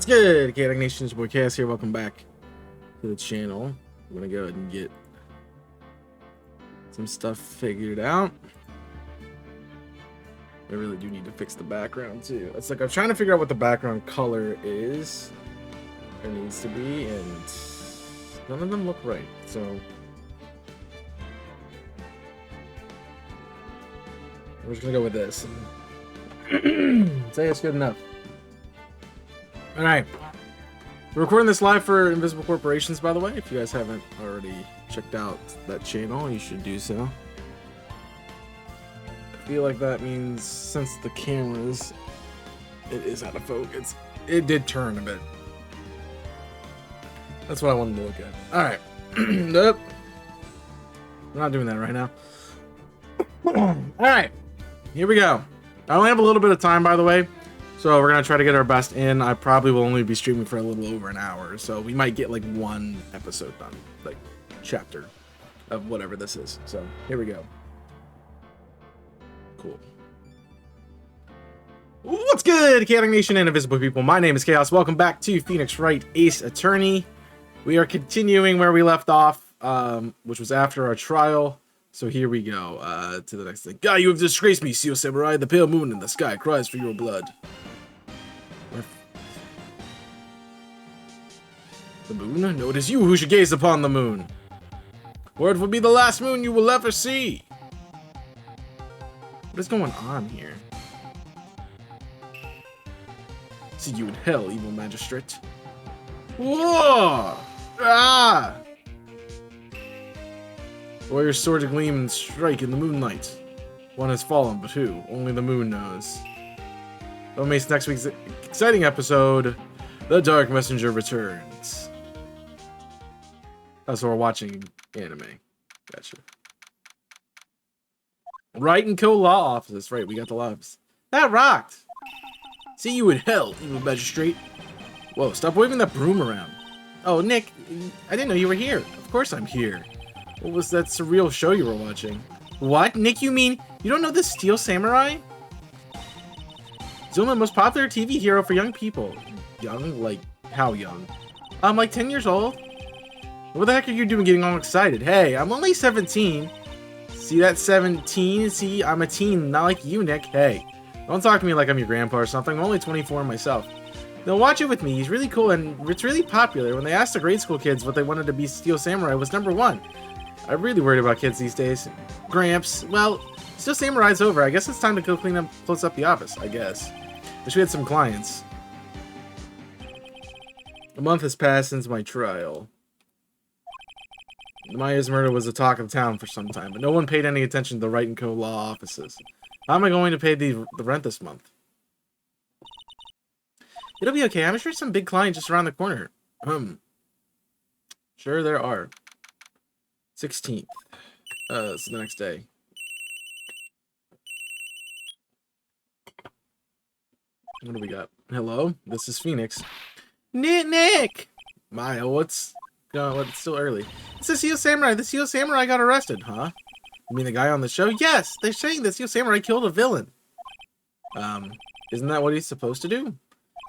good, Chaotic Nation? It's your boy Chaos here. Welcome back to the channel. I'm gonna go ahead and get some stuff figured out. I really do need to fix the background too. It's like I'm trying to figure out what the background color is or needs to be, and none of them look right. So we're just gonna go with this. Say it's good enough. All right. We're recording this live for Invisible Corporations, by the way. If you guys haven't already checked out that channel, you should do so. I feel like that means since the cameras, it is out of focus. It did turn a bit. That's what I wanted to look at. All right. Nope. We're not doing that right now. All right. Here we go. I only have a little bit of time, by the way. So we're going to try to get our best in. I probably will only be streaming for a little over an hour. So we might get like one episode done. Like chapter of whatever this is. So here we go. Cool. What's good, Chaotic Nation and Invisible People? My name is Chaos. Welcome back to Phoenix Wright Ace Attorney. We are continuing where we left off, which was after our trial. So here we go to the next thing. God, you have disgraced me, Seal Samurai. The pale moon in the sky cries for your blood. The moon? No, it is you who should gaze upon the moon. Or it will be the last moon you will ever see. What is going on here? See you in hell, evil magistrate. Whoa! Ah! Warrior's sword to gleam and strike in the moonlight. One has fallen, but who? Only the moon knows. Don't miss next week's exciting episode, The Dark Messenger Returns. Oh, so we're watching anime. Gotcha. Wright & Co. Law Offices. Right, we got the loves. That rocked! See you in hell, evil magistrate. Whoa, stop waving that broom around. Oh, Nick, I didn't know you were here. Of course I'm here. What was that surreal show you were watching? What? Nick, you mean you don't know the Steel Samurai? He's only the most popular TV hero for young people. Young? Like, how young? I'm like 10 years old. What the heck are you doing getting all excited? Hey, I'm only 17. See that 17? See, I'm a teen, not like you, Nick. Hey, don't talk to me like I'm your grandpa or something. I'm only 24 myself. Now watch it with me. He's really cool and it's really popular. When they asked the grade school kids what they wanted to be, Steel Samurai was #1. I'm really worried about kids these days. Gramps, well, Steel Samurai's over. I guess it's time to go close up the office, I guess. Wish we had some clients. A month has passed since my trial. Maya's murder was the talk of town for some time, but no one paid any attention to the Wright & Co. law offices. How am I going to pay the rent this month? It'll be okay. I'm sure some big client just around the corner. Sure there are. 16th. It's the next day. What do we got? Hello? This is Phoenix. Nick! Maya, what's... it's still early. It's the Steel Samurai. The Steel Samurai got arrested, huh? You mean the guy on the show? Yes! They're saying the Steel Samurai killed a villain. Isn't that what he's supposed to do?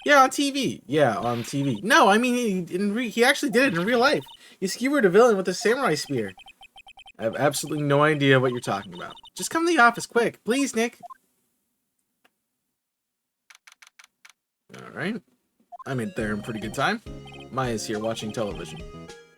Yeah, on TV. Yeah, on TV. No, I mean, he actually did it in real life. He skewered a villain with a samurai spear. I have absolutely no idea what you're talking about. Just come to the office, quick. Please, Nick. Alright. I made there in pretty good time. Maya's here watching television.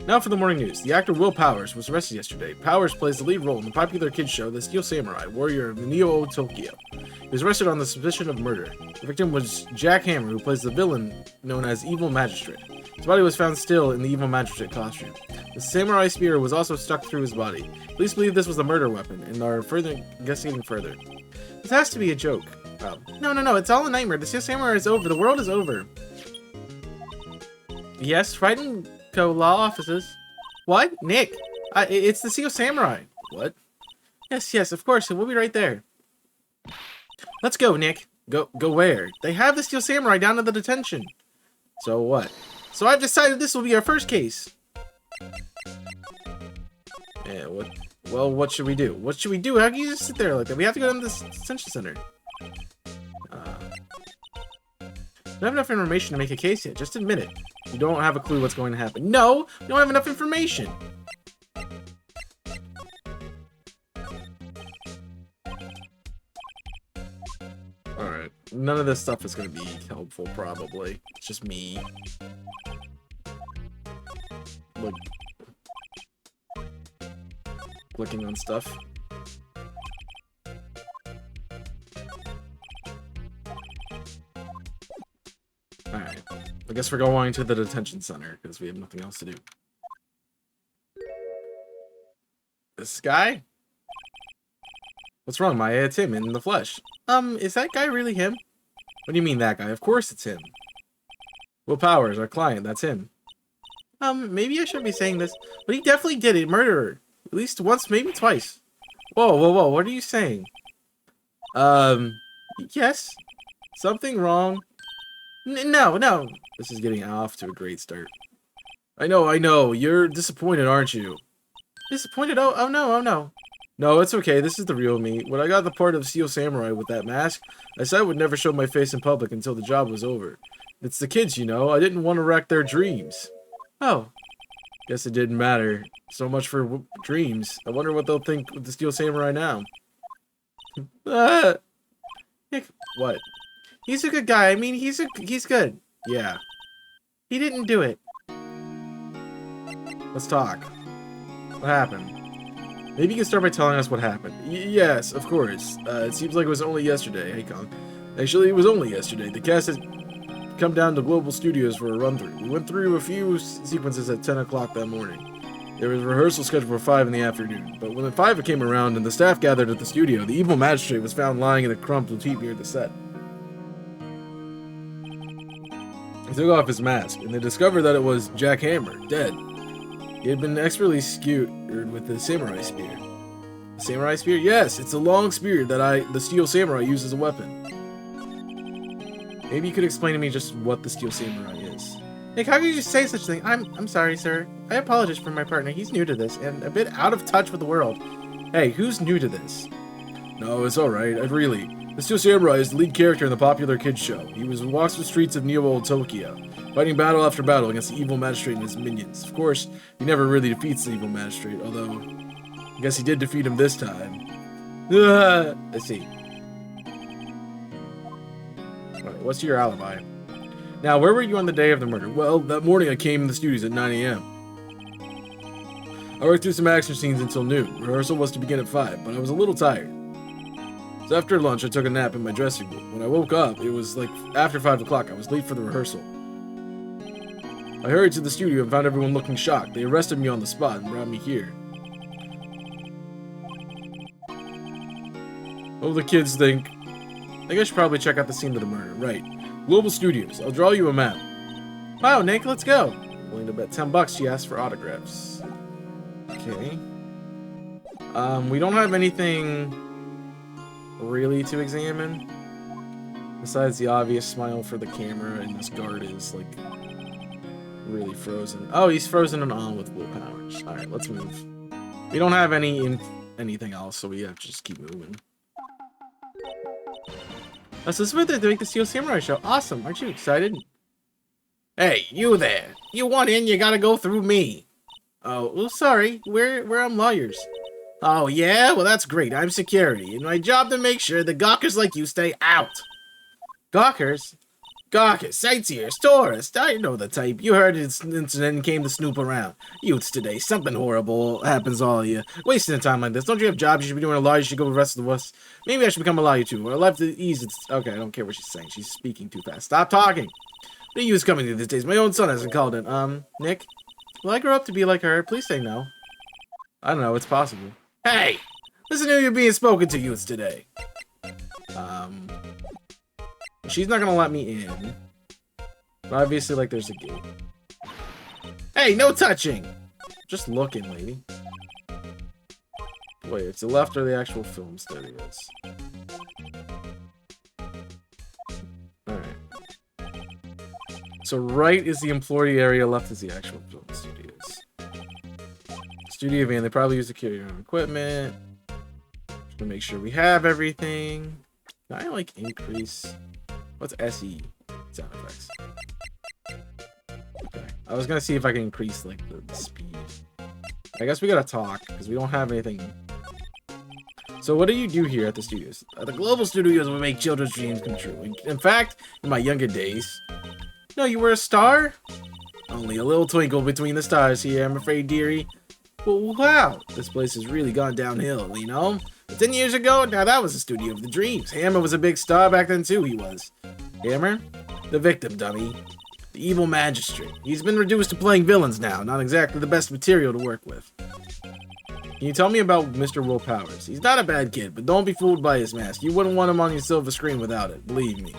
Now for the morning news. The actor Will Powers was arrested yesterday. Powers plays the lead role in the popular kids show The Steel Samurai, Warrior of Neo Tokyo. He was arrested on the suspicion of murder. The victim was Jack Hammer, who plays the villain known as Evil Magistrate. His body was found still in the Evil Magistrate costume. The samurai spear was also stuck through his body. Police believe this was a murder weapon and are investigating further. This has to be a joke. Oh. No, it's all a nightmare. The Steel Samurai is over. The world is over. Yes, Wright & Co. law offices. What? Nick? It's the Steel Samurai. What? Yes, of course. We'll be right there. Let's go, Nick. Go where? They have the Steel Samurai down at the detention. So what? So I've decided this will be our first case. Yeah, what? Well, what should we do? What should we do? How can you just sit there like that? We have to go to the detention center. don't have enough information to make a case yet. Just admit it. You don't have a clue what's going to happen. No, you don't have enough information. Alright. None of this stuff is going to be helpful, probably. It's just me. Like, clicking on stuff. Alright. I guess we're going to the detention center, because we have nothing else to do. This guy? What's wrong, Maya? It's him in the flesh. Is that guy really him? What do you mean, that guy? Of course it's him. Will Powers, our client, that's him. Maybe I shouldn't be saying this, but he definitely did it. Murderer. At least once, maybe twice. Whoa, whoa, whoa, what are you saying? Yes. Something wrong. No, no. This is getting off to a great start. I know. You're disappointed, aren't you? Disappointed? Oh no, oh no. No, it's okay. This is the real me. When I got the part of Steel Samurai with that mask, I said I would never show my face in public until the job was over. It's the kids, you know. I didn't want to wreck their dreams. Oh. Guess it didn't matter. So much for dreams. I wonder what they'll think with the Steel Samurai now. Nick, what? He's a good guy. I mean, he's good. Yeah. He didn't do it. Let's talk. What happened? Maybe you can start by telling us what happened. Yes, of course. It seems like it was only yesterday. Hey, Kong. Actually, it was only yesterday. The cast has come down to Global Studios for a run-through. We went through a few sequences at 10 o'clock that morning. There was a rehearsal scheduled for 5 in the afternoon. But when the 5 came around and the staff gathered at the studio, the evil magistrate was found lying in a crumpled heap near the set. He took off his mask, and they discovered that it was Jack Hammer, dead. He had been expertly skewered with the samurai spear. The samurai spear? Yes, it's a long spear that the Steel Samurai used as a weapon. Maybe you could explain to me just what the Steel Samurai is. Nick, how could you just say such a thing? I'm sorry, sir. I apologize for my partner. He's new to this and a bit out of touch with the world. Hey, who's new to this? No, it's alright. The Steel Samurai is the lead character in the popular kids show. He walks the streets of Neo-Old Tokyo, fighting battle after battle against the evil magistrate and his minions. Of course, he never really defeats the evil magistrate, although I guess he did defeat him this time. Let's see. Alright, what's your alibi? Now, where were you on the day of the murder? Well, that morning I came in the studios at 9 a.m. I worked through some action scenes until noon. Rehearsal was to begin at 5, but I was a little tired. So after lunch, I took a nap in my dressing room. When I woke up, it was like after 5 o'clock. I was late for the rehearsal. I hurried to the studio and found everyone looking shocked. They arrested me on the spot and brought me here. What will the kids think? I guess I should probably check out the scene of the murder. Right. Global Studios. I'll draw you a map. Wow, Nick, let's go. I'm willing to bet $10 she asked for autographs. Okay. We don't have anything really to examine. Besides the obvious smile for the camera, and this guard is, like, really frozen. Oh, he's frozen and on with Will Powers. Alright, let's move. We don't have anything else, so we have to just keep moving. Oh, so this is where they make the Steel Samurai show. Awesome, aren't you excited? Hey, you there. You want in, you gotta go through me. Oh, well, sorry. We're lawyers. Oh, yeah? Well, that's great. I'm security, and my job to make sure the gawkers like you stay out. Gawkers? Gawkers, sightseers, tourists. I know the type. You heard it's an incident and came to snoop around. Youths today, something horrible happens to all of you. Wasting time like this. Don't you have jobs? You should be doing a law. You should go with the rest of us. Maybe I should become a lawyer too. Or life to ease. It's okay. I don't care what she's saying. She's speaking too fast. Stop talking. What are you coming to these days? My own son hasn't called in. Nick? Will I grow up to be like her? Please say no. I don't know. It's possible. Hey! Listen to who you're being spoken to, youths today. She's not gonna let me in. But obviously, like, there's a gate. Hey, no touching! Just looking, lady. Wait, it's the left or the actual film studios? Alright. So right is the employee area, left is the actual film studios. Studio van, they probably use to carry your own equipment. Just to make sure we have everything. Can I, like, increase? What's SE? sound effects. Okay. I was gonna see if I can increase, like, the speed. I guess we gotta talk, because we don't have anything. So what do you do here at the studios? The global studios will make children's dreams come true. In fact, in my younger days... No, you were a star? Only a little twinkle between the stars here, I'm afraid, dearie. Well, wow, this place has really gone downhill, you know? 10 years ago, now that was the studio of the dreams. Hammer was a big star back then too, he was. Hammer? The victim, dummy. The evil magistrate. He's been reduced to playing villains now, not exactly the best material to work with. Can you tell me about Mr. Will Powers? He's not a bad kid, but don't be fooled by his mask. You wouldn't want him on your silver screen without it, believe me.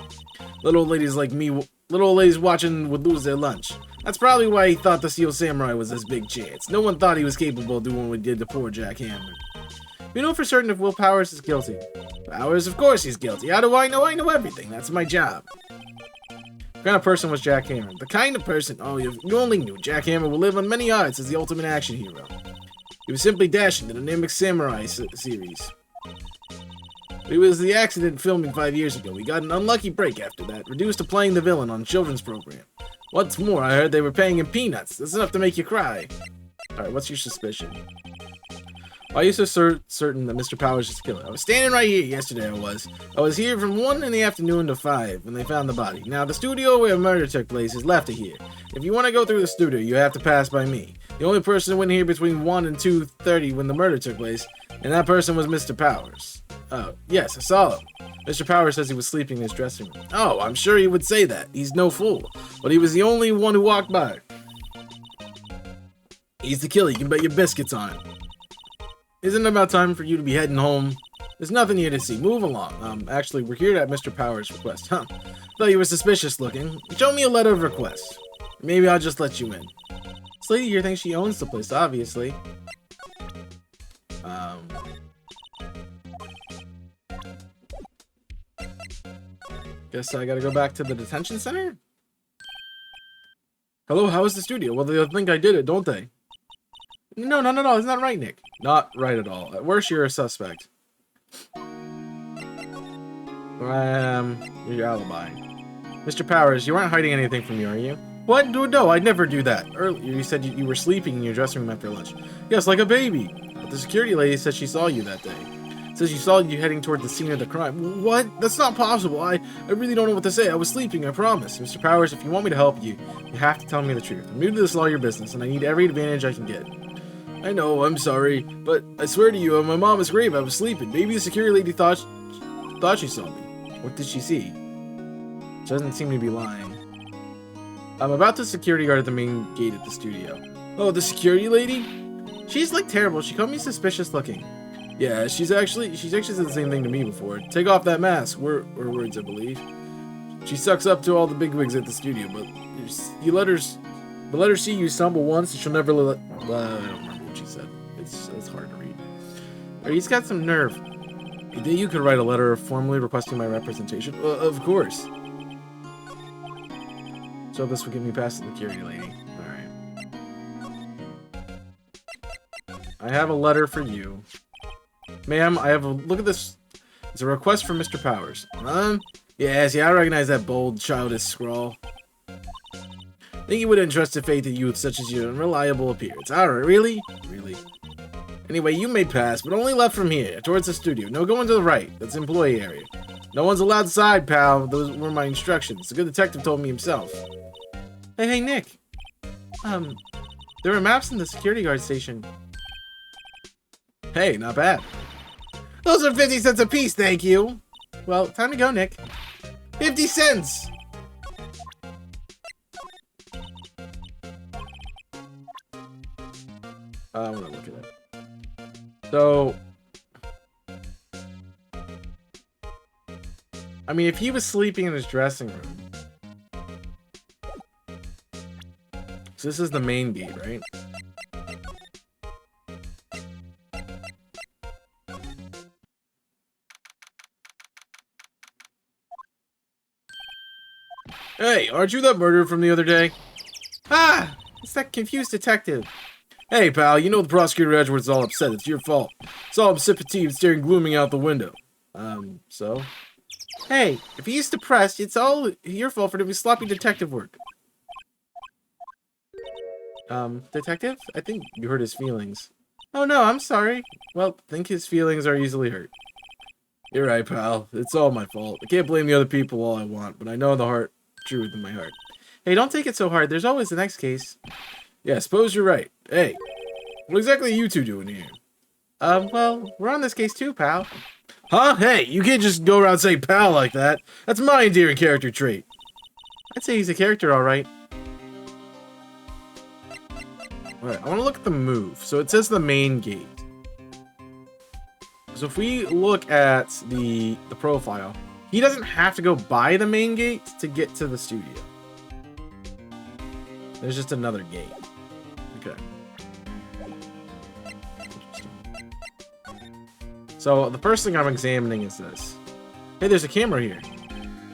Little old ladies like me, little old ladies watching would lose their lunch. That's probably why he thought the Steel Samurai was his big chance. No one thought he was capable of doing what he did to poor Jack Hammer. We know for certain if Will Powers is guilty. Powers, of course he's guilty. How do I know? I know everything. That's my job. What kind of person was Jack Hammer? The kind of person... Oh, you only knew. Jack Hammer will live on many arts as the ultimate action hero. He was simply dashing in the Namek Samurai series. It was the accident filming 5 years ago. We got an unlucky break after that, reduced to playing the villain on a children's program. What's more, I heard they were paying him peanuts. That's enough to make you cry. Alright, what's your suspicion? Why are you so certain that Mr. Powers is the killer? I was standing right here yesterday, I was here from 1 in the afternoon to 5 when they found the body. Now, the studio where the murder took place is left of here. If you want to go through the studio, you have to pass by me. The only person who went here between 1 and 2:30 when the murder took place, and that person was Mr. Powers. Oh, yes, I saw him. Mr. Powers says he was sleeping in his dressing room. Oh, I'm sure he would say that. He's no fool. But he was the only one who walked by. He's the killer. You can bet your biscuits on it. Isn't it about time for you to be heading home? There's nothing here to see. Move along. Actually, we're here at Mr. Powers' request. Huh. Thought you were suspicious looking. Show me a letter of request. Maybe I'll just let you in. This lady here thinks she owns the place, obviously. Guess I gotta go back to the detention center? Hello, how is the studio? Well, they'll think I did it, don't they? No, it's not right, Nick. Not right at all. At worst, you're a suspect. Your alibi. Mr. Powers, you aren't hiding anything from me, are you? What? No, I'd never do that. Earlier, you said you were sleeping in your dressing room after lunch. Yes, like a baby. But the security lady said she saw you that day. Says you saw you heading toward the scene of the crime. What? That's not possible. I really don't know what to say. I was sleeping, I promise. Mr. Powers, if you want me to help you, you have to tell me the truth. I'm new to this lawyer business, and I need every advantage I can get. I know, I'm sorry, but I swear to you, on my mama's grave, I was sleeping. Maybe the security lady thought she saw me. What did she see? She doesn't seem to be lying. I'm about the security guard at the main gate at the studio. Oh, the security lady? She's like terrible. She called me suspicious looking. Yeah, she's actually said the same thing to me before. Take off that mask, were words, I believe. She sucks up to all the bigwigs at the studio, but you let her see you stumble once, and she'll never let. I don't remember what she said. It's hard to read. He's got some nerve. You think you could write a letter formally requesting my representation? Of course. So this will get me past the security lady. Alright. I have a letter for you. Ma'am, I have a... Look at this. It's a request from Mr. Powers. Yes, I recognize that bold, childish scrawl. Think you would entrust a faith in youth such as your unreliable appearance. Alright, really? Really? Anyway, you may pass, but only left from here, towards the studio. No going to the right. That's the employee area. No one's allowed inside, pal. Those were my instructions. The good detective told me himself. Hey, Nick. There are maps in the security guard station. Hey, not bad. Those are 50 cents a piece, thank you. Well, time to go, Nick. 50 cents! I'm gonna look at it. So... I mean, if he was sleeping in his dressing room... So this is the main gate, right? Hey, aren't you that murderer from the other day? Ah! It's that confused detective. Hey, pal, you know the prosecutor Edward's all upset. It's your fault. Saw him sipping tea and staring glooming out the window. So? Hey, if he's depressed, it's all your fault for doing sloppy detective work. Detective? I think you hurt his feelings. Oh no, I'm sorry. Well, think his feelings are easily hurt. You're right, pal. It's all my fault. I can't blame the other people all I want, but I know the truth in my heart. Hey, don't take it so hard. There's always the next case. Yeah, suppose you're right. Hey, what exactly are you two doing here? Well, we're on this case too, pal. Huh? Hey, you can't just go around saying pal like that. That's my endearing character trait. I'd say he's a character, alright. Alright, I want to look at the move. So it says the main gate. So if we look at the profile, he doesn't have to go by the main gate to get to the studio. There's just another gate. Okay. So the first thing I'm examining is this. Hey, there's a camera here.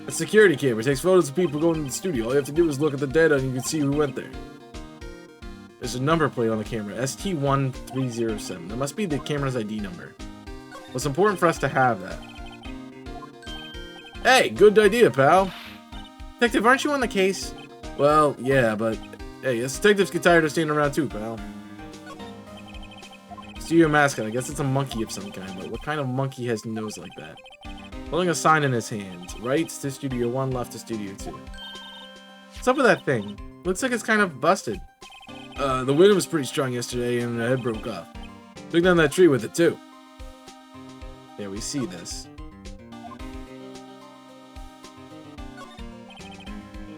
A security camera. It takes photos of people going to the studio. All you have to do is look at the data and you can see who went there. There's a number plate on the camera. ST1307. That must be the camera's ID number. Well, it's important for us to have that. Hey, good idea, pal. Detective, aren't you on the case? Well, yeah, but... Hey, us detectives get tired of standing around too, pal. Studio mascot. I guess it's a monkey of some kind, but what kind of monkey has a nose like that? Holding a sign in his hand. Right to Studio 1, left to Studio 2. What's up with that thing? Looks like it's kind of busted. The wind was pretty strong yesterday and the head broke off. Took down that tree with it too. Yeah, we see this.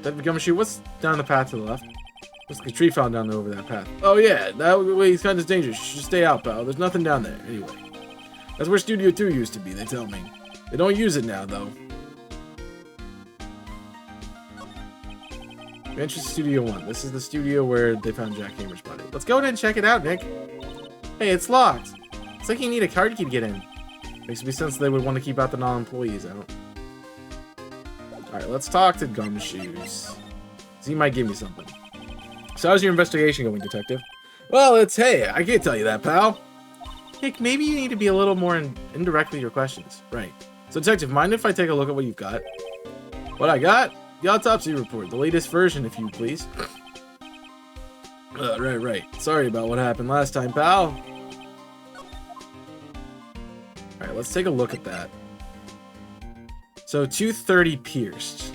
That become a shoe. What's down the path to the left? Looks like a tree fell down over that path. Oh yeah, that way is kind of dangerous. You should stay out, pal. There's nothing down there. Anyway. That's where Studio 2 used to be, they tell me. They don't use it now, though. Entrance to Studio 1. This is the studio where they found Jack Hamer's body. Let's go ahead and check it out, Nick. Hey, it's locked. It's like you need a card key to get in. Makes me sense they would want to keep out the non-employees out. Alright, let's talk to Gumshoes. He might give me something. So how's your investigation going, detective? Well, hey, I can't tell you that, pal. Nick, maybe you need to be a little more indirect with your questions. Right. So, detective, mind if I take a look at what you've got? What I got? The autopsy report, the latest version, if you please. Right. Sorry about what happened last time, pal. Alright, let's take a look at that. So, 230 pierced.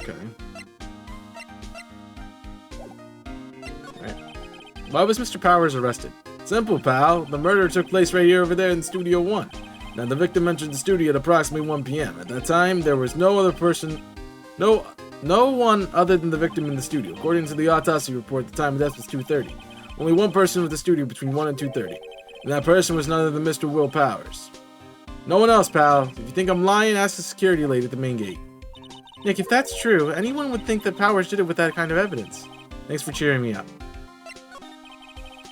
Okay. Alright. Why was Mr. Powers arrested? Simple, pal. The murder took place right here over there in Studio 1. Now, the victim entered the studio at approximately 1 p.m. At that time, there was no other person... No one other than the victim in the studio. According to the autopsy report, the time of death was 2:30. Only one person was at the studio between 1 and 2:30. And that person was none other than Mr. Will Powers. No one else, pal. If you think I'm lying, ask the security lady at the main gate. Nick, if that's true, anyone would think that Powers did it with that kind of evidence. Thanks for cheering me up.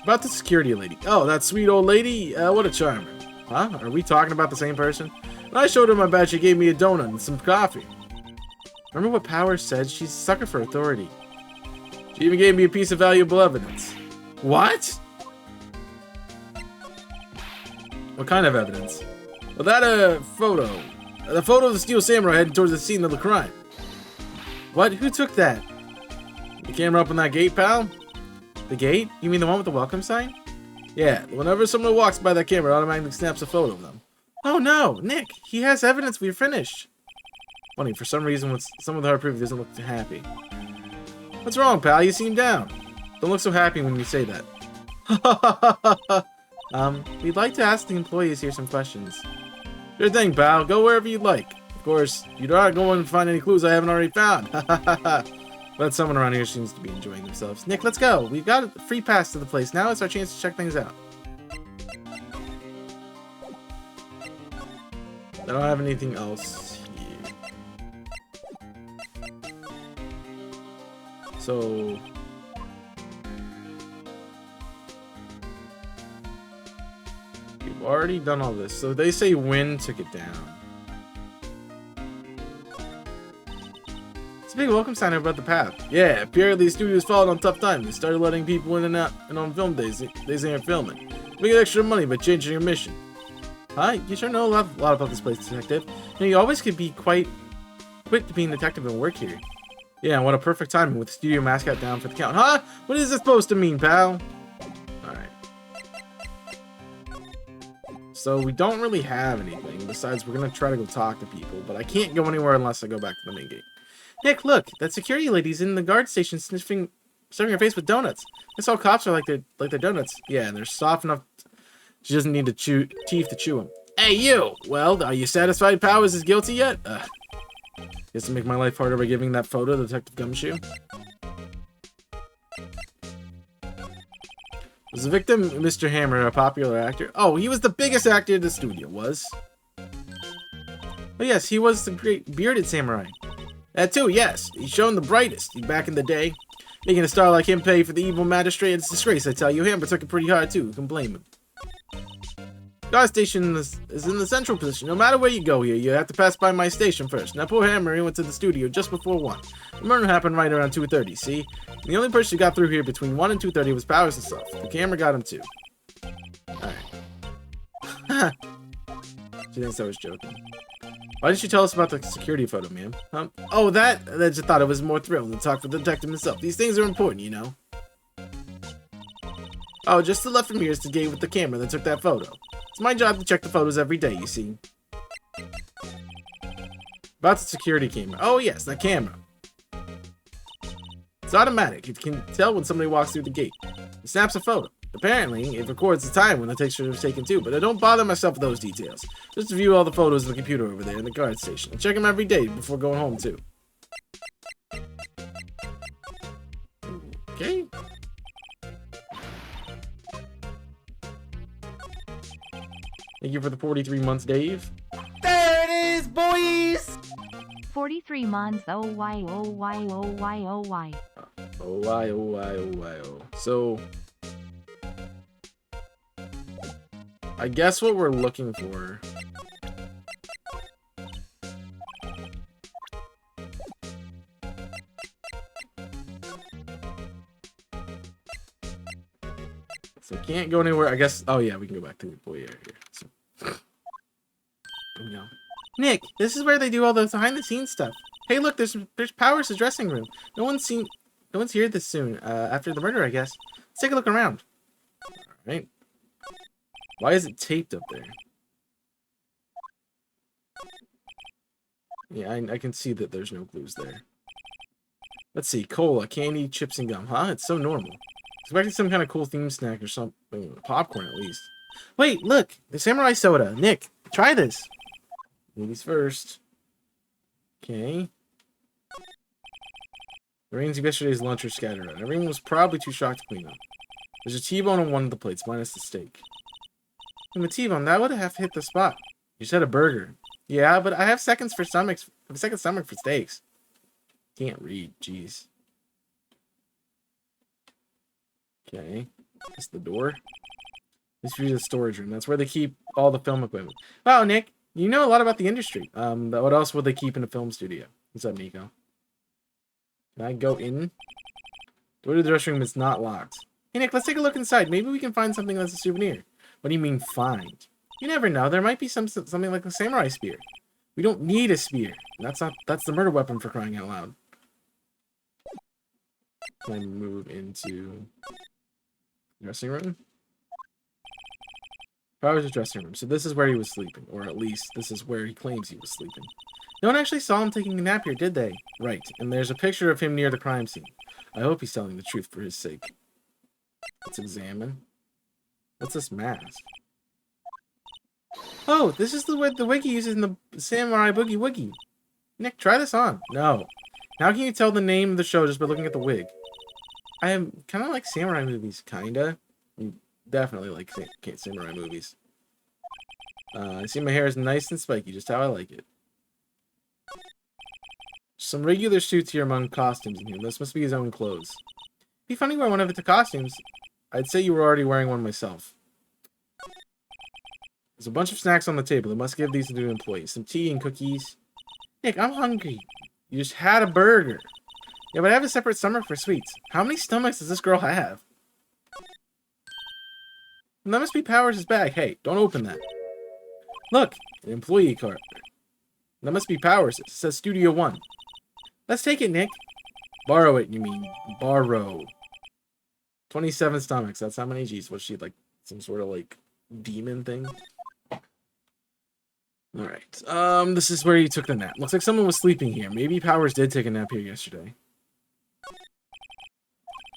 About the security lady. Oh, that sweet old lady? What a charmer. Huh? Are we talking about the same person? When I showed her my badge, she gave me a donut and some coffee. Remember what Powers said? She's a sucker for authority. She even gave me a piece of valuable evidence. What? What kind of evidence? Well, that, photo. The photo of the Steel Samurai heading towards the scene of the crime. What? Who took that? The camera up on that gate, pal? The gate? You mean the one with the welcome sign? Yeah, whenever someone walks by that camera, it automatically snaps a photo of them. Oh no, Nick, he has evidence we're finished. Funny, for some reason, with some of the hard proof, he doesn't look too happy. What's wrong, pal? You seem down. Don't look so happy when you say that. We'd like to ask the employees here some questions. Sure thing, pal. Go wherever you'd like. Of course, you're not going to find any clues I haven't already found. But someone around here seems to be enjoying themselves. Nick, let's go. We've got a free pass to the place. Now it's our chance to check things out. I don't have anything else here. So... we've already done all this. So they say wind took it down. a big welcome sign about the path. Yeah, apparently the studio's fallen on tough times. They started letting people in and out, and on film days they aren't filming. We get extra money by changing your mission. Huh? You sure know a lot about this place, detective. You know, you always could be quite quick to being a detective and work here. Yeah, what a perfect timing with the studio mascot down for the count. Huh? What is this supposed to mean, pal? Alright. So we don't really have anything. Besides, we're going to try to go talk to people. But I can't go anywhere unless I go back to the main gate. Nick, look! That security lady's in the guard station stuffing her face with donuts. That's all cops are like they're donuts. Yeah, and they're soft enough. She doesn't need teeth to chew them. Hey, you! Well, are you satisfied Powers is guilty yet? Guess to make my life harder by giving that photo to Detective Gumshoe. Was the victim Mr. Hammer a popular actor? Oh, he was the biggest actor in the studio, was? Oh yes, he was the great bearded samurai. That too, yes. He's shown the brightest back in the day. Making a star like him pay for the evil magistrate is a disgrace, I tell you. Hammer took it pretty hard too, who can blame him? Guard station is in the central position. No matter where you go here, you have to pass by my station first. Now poor Hammer, he went to the studio just before 1. The murder happened right around 2:30, see? And the only person who got through here between 1 and 2:30 was Powers himself. The camera got him too. Alright. She thinks I was joking. Why didn't you tell us about the security photo, ma'am? Oh, I just thought it was more thrilling to talk to the detective himself. These things are important, you know. Oh, just to the left from here is the gate with the camera that took that photo. It's my job to check the photos every day, you see. About the security camera. Oh, yes, that camera. It's automatic. It can tell when somebody walks through the gate. It snaps a photo. Apparently, it records the time when the picture was taken too, but I don't bother myself with those details. Just view all the photos in the computer over there in the guard station. I check them every day before going home too. Okay. Thank you for the 43 months, Dave. There it is, boys! 43 months, oh why. Oh why. So, I guess what we're looking for so can't go anywhere. I guess. Oh yeah, we can go back to the boy area here. So, no. Nick, this is where they do all the behind-the-scenes stuff. Hey, look, there's Powers' dressing room. No one's here this soon. After the murder, I guess. Let's take a look around. All right. Why is it taped up there? Yeah, I can see that there's no clues there. Let's see. Cola, candy, chips, and gum. Huh? It's so normal. Expecting some kind of cool theme snack or something. Popcorn, at least. Wait, look! The samurai soda. Nick, try this. Ladies first. Okay. The remains of yesterday's lunch are scattered around. Everyone was probably too shocked to clean up. There's a T-bone on one of the plates, minus the steak. And the T-bone, that would have hit the spot. You said a burger. Yeah, but I have second stomach for steaks. Can't read, jeez. Okay. That's the door. This is the storage room. That's where they keep all the film equipment. Wow, Nick, you know a lot about the industry. What else would they keep in a film studio? What's up, Nico? Can I go in? Door to the dressing room is not locked. Hey, Nick, let's take a look inside. Maybe we can find something that's a souvenir. What do you mean, find? You never know. There might be something like a samurai spear. We don't need a spear. That's the murder weapon, for crying out loud. Can I move into dressing room? Powers' dressing room. So this is where he was sleeping, or at least this is where he claims he was sleeping. No one actually saw him taking a nap here, did they? Right, and there's a picture of him near the crime scene. I hope he's telling the truth for his sake. Let's examine. What's this mask? Oh, this is the wig he uses in the Samurai Boogie Woogie. Nick, try this on. No. How can you tell the name of the show just by looking at the wig? I am kind of like samurai movies, kinda. Definitely like samurai movies. I see my hair is nice and spiky, just how I like it. Some regular suits here among costumes in here. This must be his own clothes. It'd be funny to wear one of it to costumes. I'd say you were already wearing one myself. There's a bunch of snacks on the table. I must give these to the employees. Some tea and cookies. Nick, I'm hungry. You just had a burger. Yeah, but I have a separate stomach for sweets. How many stomachs does this girl have? And that must be Powers' bag. Hey, don't open that. Look, an employee card. That must be Powers. It says Studio 1. Let's take it, Nick. Borrow it, you mean. Borrow. 27 stomachs. That's how many? Geez, was she like some sort of like demon thing? Alright. This is where he took the nap. Looks like someone was sleeping here. Maybe Powers did take a nap here yesterday.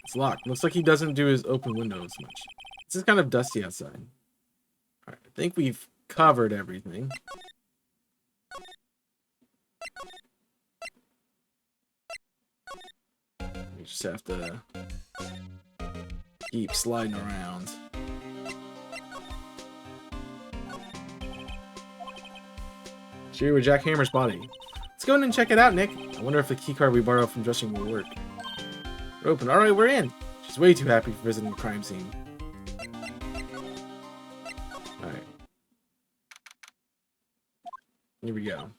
It's locked. Looks like he doesn't do his open windows much. This is kind of dusty outside. Alright, I think we've covered everything. We just have to keep sliding around. Sure, with Jack Hammer's body. Let's go in and check it out, Nick. I wonder if the keycard we borrowed from Dressing will work. We're open. Alright, we're in. She's way too happy for visiting the crime scene. Alright. Here we go.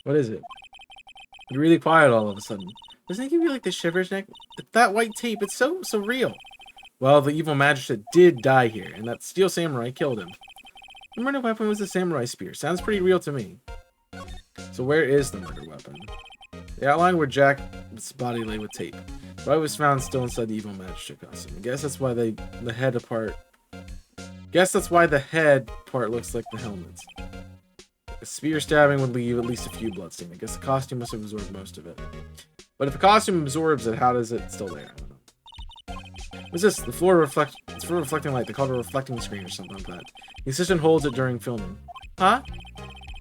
What is it? It's really quiet all of a sudden. Doesn't it give you like the shivers, Nick? That white tape, it's so real. Well, the evil magistrate did die here, and that steel samurai killed him. The murder weapon was a samurai spear. Sounds pretty real to me. So where is the murder weapon? The outline where Jack's body lay with tape. The body was found still inside the evil magistrate costume. I guess that's why the head part looks like the helmet. A spear stabbing would leave at least a few bloodstains. I guess the costume must have absorbed most of it. But if the costume absorbs it, how is it still there? I don't know. What's this? The floor it's for reflecting light. They call it a reflecting screen or something like that. The assistant holds it during filming. Huh?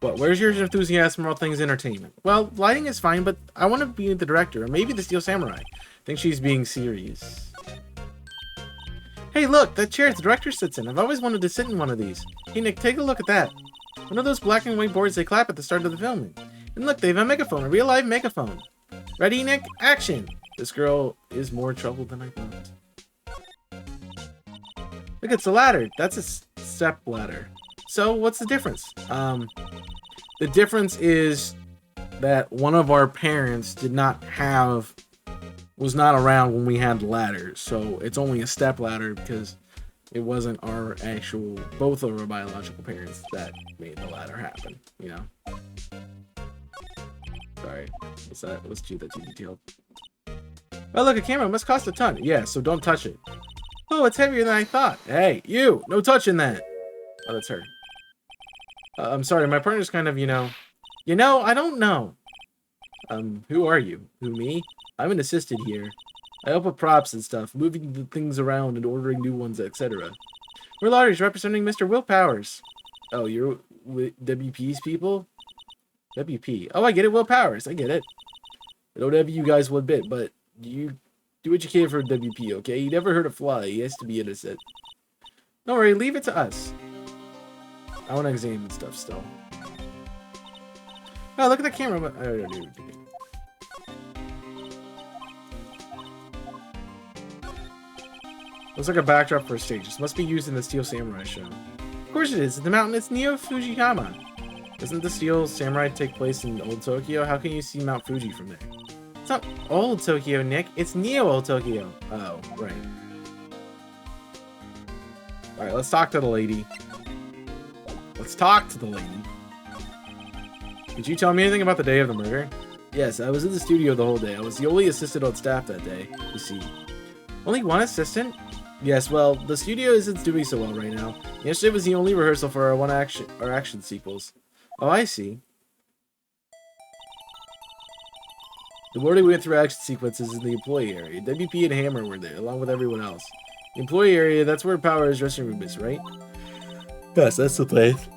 What? Where's your enthusiasm for all things entertainment? Well, lighting is fine, but I want to be the director, or maybe the Steel Samurai. I think she's being serious. Hey, look! That chair the director sits in. I've always wanted to sit in one of these. Hey, Nick, take a look at that. One of those black and white boards they clap at the start of the filming. And look, they have a megaphone, a real live megaphone. Ready, Nick? Action! This girl is more trouble than I thought. Look, it's a ladder. That's a step ladder. So, what's the difference? The difference is that one of our parents was not around when we had the ladder. So, it's only a step ladder because it wasn't our actual, both of our biological parents that made the ladder happen, you know? Sorry. What's that? Let's do that too detailed. Oh, look, a camera must cost a ton. Yeah, so don't touch it. Oh, it's heavier than I thought. Hey, you! No touching that! Oh, that's her. I'm sorry, my partner's kind of, I don't know. Who are you? Who, me? I'm an assistant here. I help with props and stuff, moving the things around and ordering new ones, etc. We're lawyers representing Mr. Will Powers. Oh, you're WP's people? WP. Oh, I get it, Will Powers. I get it. I don't envy you guys one bit, but you do what you can for WP, okay? You never hurt a fly. He has to be innocent. Don't worry, leave it to us. I want to examine stuff still. Oh, look at the camera. I don't do it. Looks like a backdrop for a stage. This must be used in the Steel Samurai show. Of course it is. The mountain is Neo Fujiyama. Doesn't the Steel Samurai take place in Old Tokyo? How can you see Mount Fuji from there? It's not Old Tokyo, Nick. It's Neo Old Tokyo. Oh, right. Alright, let's talk to the lady. Let's talk to the lady. Did you tell me anything about the day of the murder? Yes, I was in the studio the whole day. I was the only assistant on staff that day, you see. Only one assistant? Yes, well, the studio isn't doing so well right now. Yesterday was the only rehearsal for our action sequels. Oh, I see. The morning we went through action sequences in the employee area. WP and Hammer were there, along with everyone else. The employee area, that's where Power's dressing room is, right? Yes, that's the place.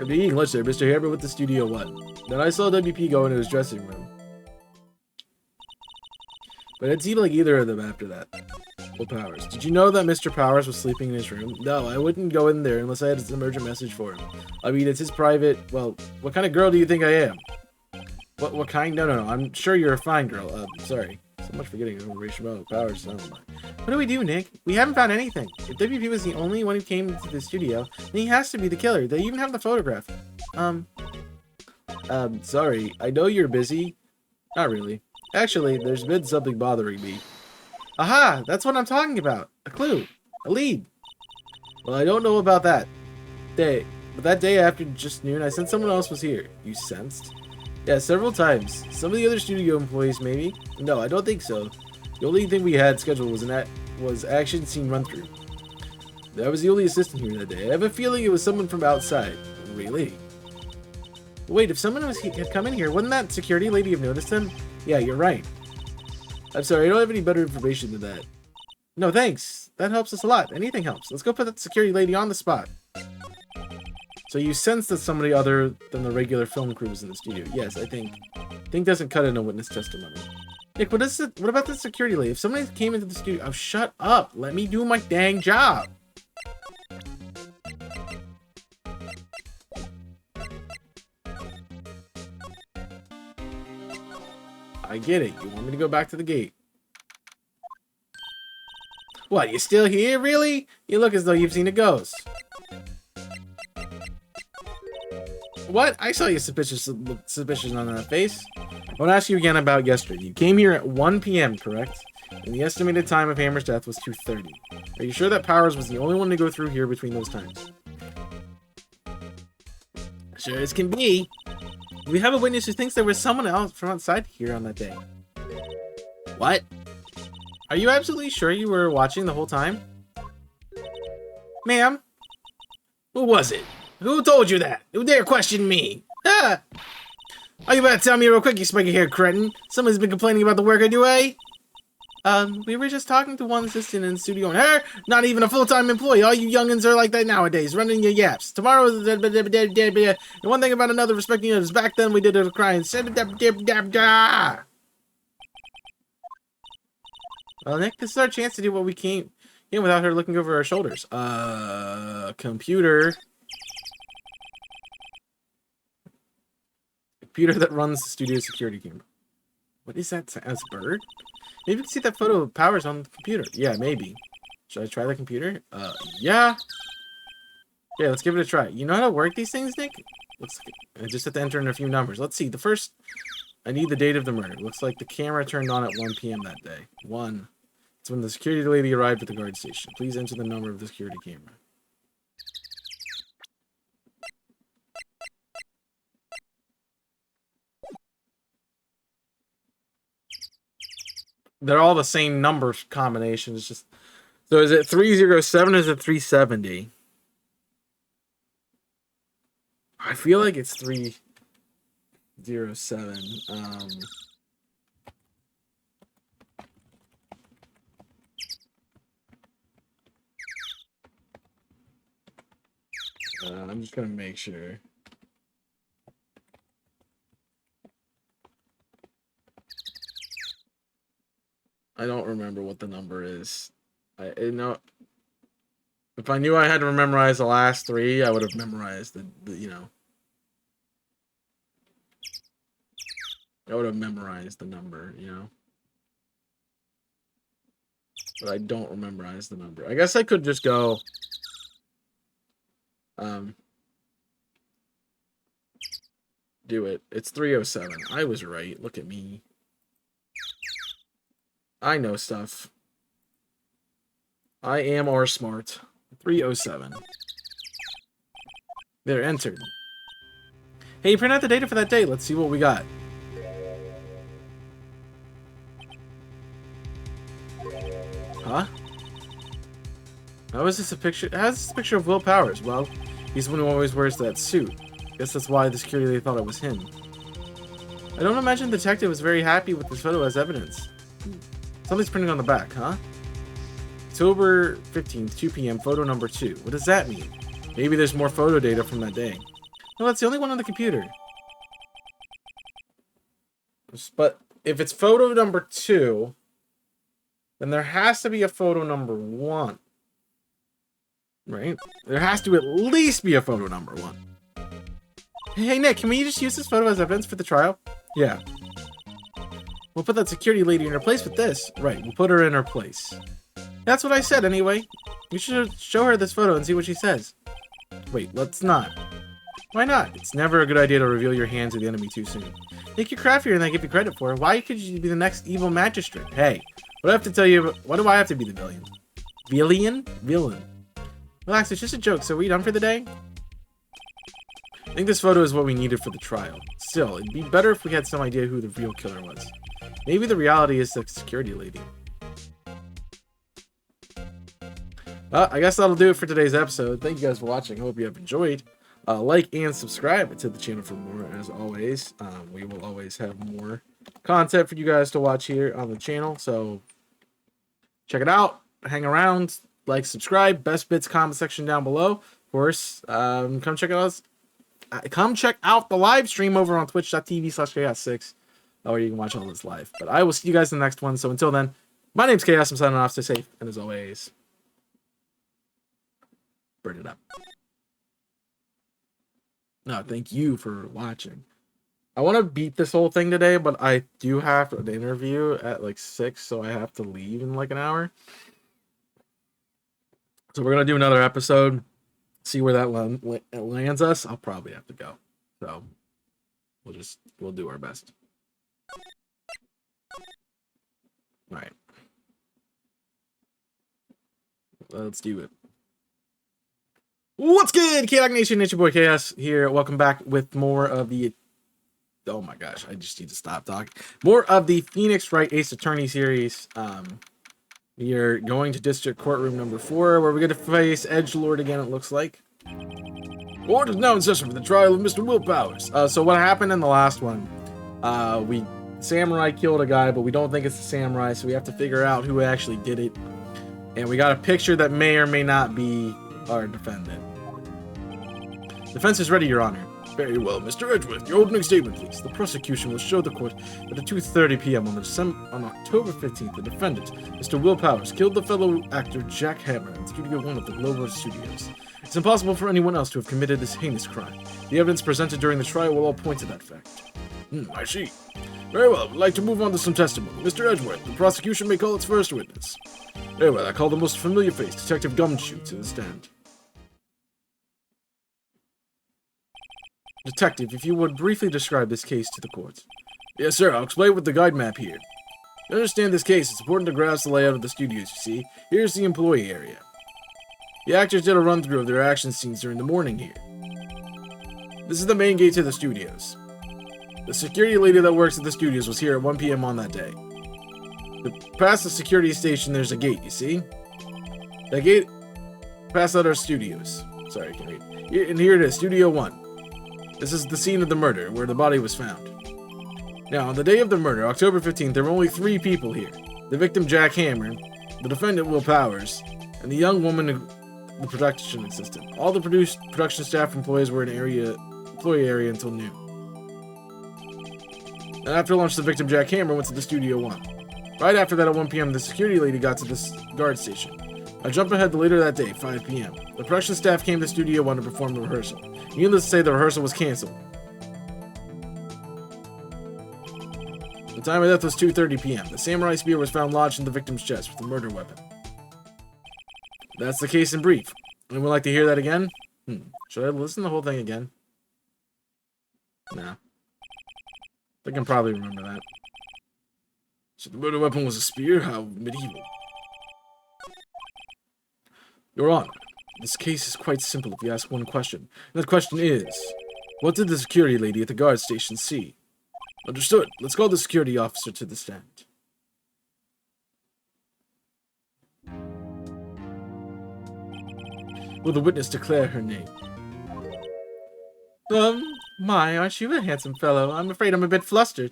After eating lunch there, Mr. Hammer went to Studio 1. Then I saw WP go into his dressing room. But it seemed like either of them after that. Well, Powers. Did you know that Mr. Powers was sleeping in his room? No, I wouldn't go in there unless I had an urgent message for him. I mean, it's his private... Well, what kind of girl do you think I am? What kind? No. I'm sure you're a fine girl. Sorry. So much for getting information about Powers. Oh my. What do we do, Nick? We haven't found anything. If WP was the only one who came into the studio, then he has to be the killer. They even have the photograph. Sorry. I know you're busy. Not really. Actually, there's been something bothering me. Aha! That's what I'm talking about. A clue. A lead. Well, I don't know about that day. But that day after just noon, I sensed someone else was here. You sensed? Yeah, several times. Some of the other studio employees, maybe? No, I don't think so. The only thing we had scheduled was action scene run-through. That was the only assistant here that day. I have a feeling it was someone from outside. Really? Wait, if someone had come in here, wouldn't that security lady have noticed him? Yeah, you're right. I'm sorry, I don't have any better information than that. No, thanks. That helps us a lot. Anything helps. Let's go put that security lady on the spot. So you sense that somebody other than the regular film crew was in the studio. Yes, I think doesn't cut in a witness testimony. Nick, what about the security lady? If somebody came into the studio... Oh, shut up. Let me do my dang job. I get it. You want me to go back to the gate. What, you still here, really? You look as though you've seen a ghost. What? I saw you suspicious on that face. I want to ask you again about yesterday. You came here at 1 p.m., correct? And the estimated time of Hammer's death was 2:30. Are you sure that Powers was the only one to go through here between those times? Sure as can be. We have a witness who thinks there was someone else from outside here on that day. What? Are you absolutely sure you were watching the whole time? Ma'am? Who was it? Who told you that? Who dare question me? Ah! Oh, you better tell me real quick, you spiky-haired cretin. Someone's been complaining about the work I do, eh? We were just talking to one assistant in the studio, and her, not even a full-time employee. All you youngins are like that nowadays, running your yaps. Tomorrow, the one thing about another respecting others. Back then, we did it crying. Well, Nick, this is our chance to do what we came in without her looking over our shoulders. Computer. Computer that runs the studio security camera. What is that? That's a bird? Maybe you can see that photo of Powers on the computer. Yeah, maybe. Should I try the computer? Yeah. Yeah, let's give it a try. You know how to work these things, Nick? I just have to enter in a few numbers. Let's see. The first, I need the date of the murder. Looks like the camera turned on at 1 p.m. that day. 1. It's when the security lady arrived at the guard station. Please enter the number of the security camera. They're all the same number combination. It's just... So is it 307 or is it 370? I feel like it's 307. I'm just gonna make sure. I don't remember what the number is. You know, if I knew I had to memorize the last 3, I would have memorized the you know. I would have memorized the number, you know. But I don't memorize the number. I guess I could just go... do it. It's 307. I was right. Look at me. I know stuff. I am or smart. 307. They're entered. Hey, print out the data for that day. Let's see what we got. Huh? How is this a picture? How's this a picture of Will Powers? Well, he's the one who always wears that suit. Guess that's why the security lady thought it was him. I don't imagine the detective was very happy with this photo as evidence. Something's printed on the back, huh? October 15th, 2 p.m., photo number 2. What does that mean? Maybe there's more photo data from that day. No, that's the only one on the computer. But if it's photo number 2, then there has to be a photo number 1. Right? There has to at least be a photo number 1. Hey, Nick, can we just use this photo as evidence for the trial? Yeah. We'll put that security lady in her place with this. Right, we'll put her in her place. That's what I said, anyway. We should show her this photo and see what she says. Wait, let's not. Why not? It's never a good idea to reveal your hand to the enemy too soon. Think you're craftier than I give you credit for. Why could you be the next evil magistrate? Hey, what do I have to tell you? What do I have to be the villain? Villain. Relax, it's just a joke. So are we done for the day? I think this photo is what we needed for the trial. Still, it'd be better if we had some idea who the real killer was. Maybe the reality is the security lady. Well, I guess that'll do it for today's episode. Thank you guys for watching. Hope you have enjoyed. Like and subscribe to the channel for more, as always. We will always have more content for you guys to watch here on the channel. So check it out. Hang around. Like, subscribe. Best bits comment section down below. Of course, come check out the live stream over on twitch.tv/chaos6, where you can watch all this live. But I will see you guys in the next one. So until then, my name's Chaos. I'm signing off. Stay safe. And as always, burn it up. No, thank you for watching. I want to beat this whole thing today, but I do have an interview at like 6, so I have to leave in like an hour. So we're going to do another episode, see where that lands us. I'll probably have to go. So we'll do our best. All right. Let's do it. What's good, K-Dog Nation? It's your boy Chaos here. Welcome back with more of the... Oh my gosh, I just need to stop talking. More of the Phoenix Wright Ace Attorney series. We are going to District Courtroom number 4, where we're going to face Edgelord again, it looks like. Court is now in session for the trial of Mr. Will Powers. So what happened in the last one? Samurai killed a guy, but we don't think it's the samurai, so we have to figure out who actually did it. And we got a picture that may or may not be our defendant. Defense is ready, Your Honor. Very well, Mr. Edgeworth. Your opening statement, please. The prosecution will show the court that at 2:30 p.m. on October 15th, the defendant, Mr. Will Powers, killed the fellow actor Jack Hammer in Studio 1 of the Global Studios. It's impossible for anyone else to have committed this heinous crime. The evidence presented during the trial will all point to that fact. I see. Very well, I would like to move on to some testimony. Mr. Edgeworth, the prosecution may call its first witness. Very well, I call the most familiar face, Detective Gumshoe, to the stand. Detective, if you would briefly describe this case to the court. Yes, sir. I'll explain with the guide map here. To understand this case, it's important to grasp the layout of the studios, you see. Here's the employee area. The actors did a run-through of their action scenes during the morning here. This is the main gate to the studios. The security lady that works at the studios was here at 1 p.m. on that day. Past the security station, there's a gate, you see? That gate, past out our studios. Sorry, I can read. And here it is, Studio 1. This is the scene of the murder, where the body was found. Now, on the day of the murder, October 15th, there were only 3 people here. The victim, Jack Hammer, the defendant, Will Powers, and the young woman, the production assistant. All the production staff employees were in employee area until noon. And after lunch, the victim, Jack Hammer, went to the Studio 1. Right after that, at 1 p.m., the security lady got to this guard station. I jump ahead to later that day, 5 p.m. The production staff came to Studio 1 to perform the rehearsal. Needless to say, the rehearsal was canceled. The time of death was 2:30 p.m. The samurai spear was found lodged in the victim's chest with a murder weapon. That's the case in brief. Anyone like to hear that again? Should I listen to the whole thing again? Nah. I can probably remember that. So the murder weapon was a spear? How medieval. Your Honor, this case is quite simple if you ask one question. And that question is, what did the security lady at the guard station see? Understood. Let's call the security officer to the stand. Will the witness declare her name? My, aren't you a handsome fellow? I'm afraid I'm a bit flustered.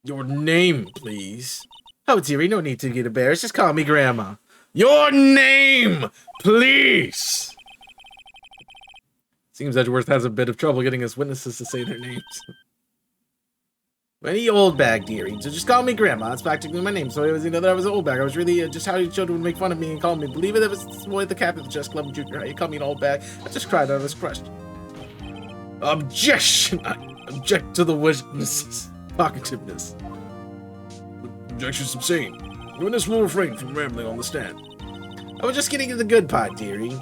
Your name, please. Oh, dearie, no need to get embarrassed. Just call me Grandma. Your name, please! Seems Edgeworth has a bit of trouble getting his witnesses to say their names. Any old bag, dearie. So just call me Grandma. That's practically my name. So it was, that I was an old bag. I was really just how you children would make fun of me and call me. Believe it, that was the boy at the captain of the chess club in junior high. You called me an old bag. I just cried. I was crushed. Objection! I object to the witness's talkativeness. Objection sustained. The witness will refrain from rambling on the stand. I was just getting to the good part, dearie.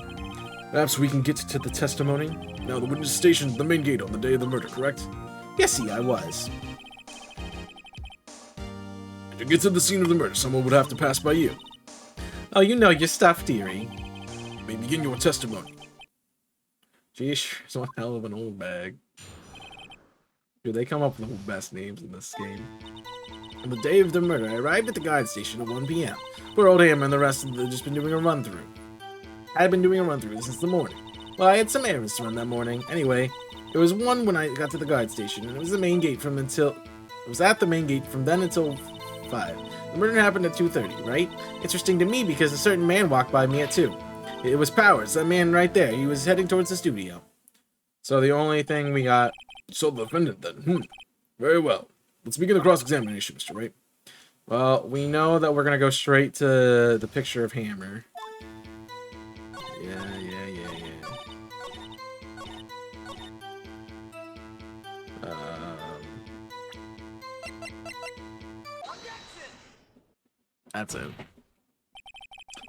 Perhaps we can get to the testimony? Now, the witness stationed at the main gate on the day of the murder, correct? Yes, see, I was. To get to the scene of the murder, someone would have to pass by you. Oh, you know your stuff, dearie. You may begin your testimony. Geez, it's one hell of an old bag. Dude, they come up with the best names in this game. On the day of the murder, I arrived at the guard station at 1 p.m. Poor old Hammer and the rest of them had just been doing a run-through. I had been doing a run-through since the morning. Well, I had some errands to run that morning. Anyway, there was one when I got to the guard station, and it was the main gate from until... It was at the main gate from then until 5. The murder happened at 2:30, right? Interesting to me because a certain man walked by me at 2. It was Powers, that man right there. He was heading towards the studio. So the only thing we got... So the defendant then. Very well. Let's begin the cross-examination, Mr. Wright. Well, we know that we're going to go straight to the picture of Hammer. Yeah. That's it.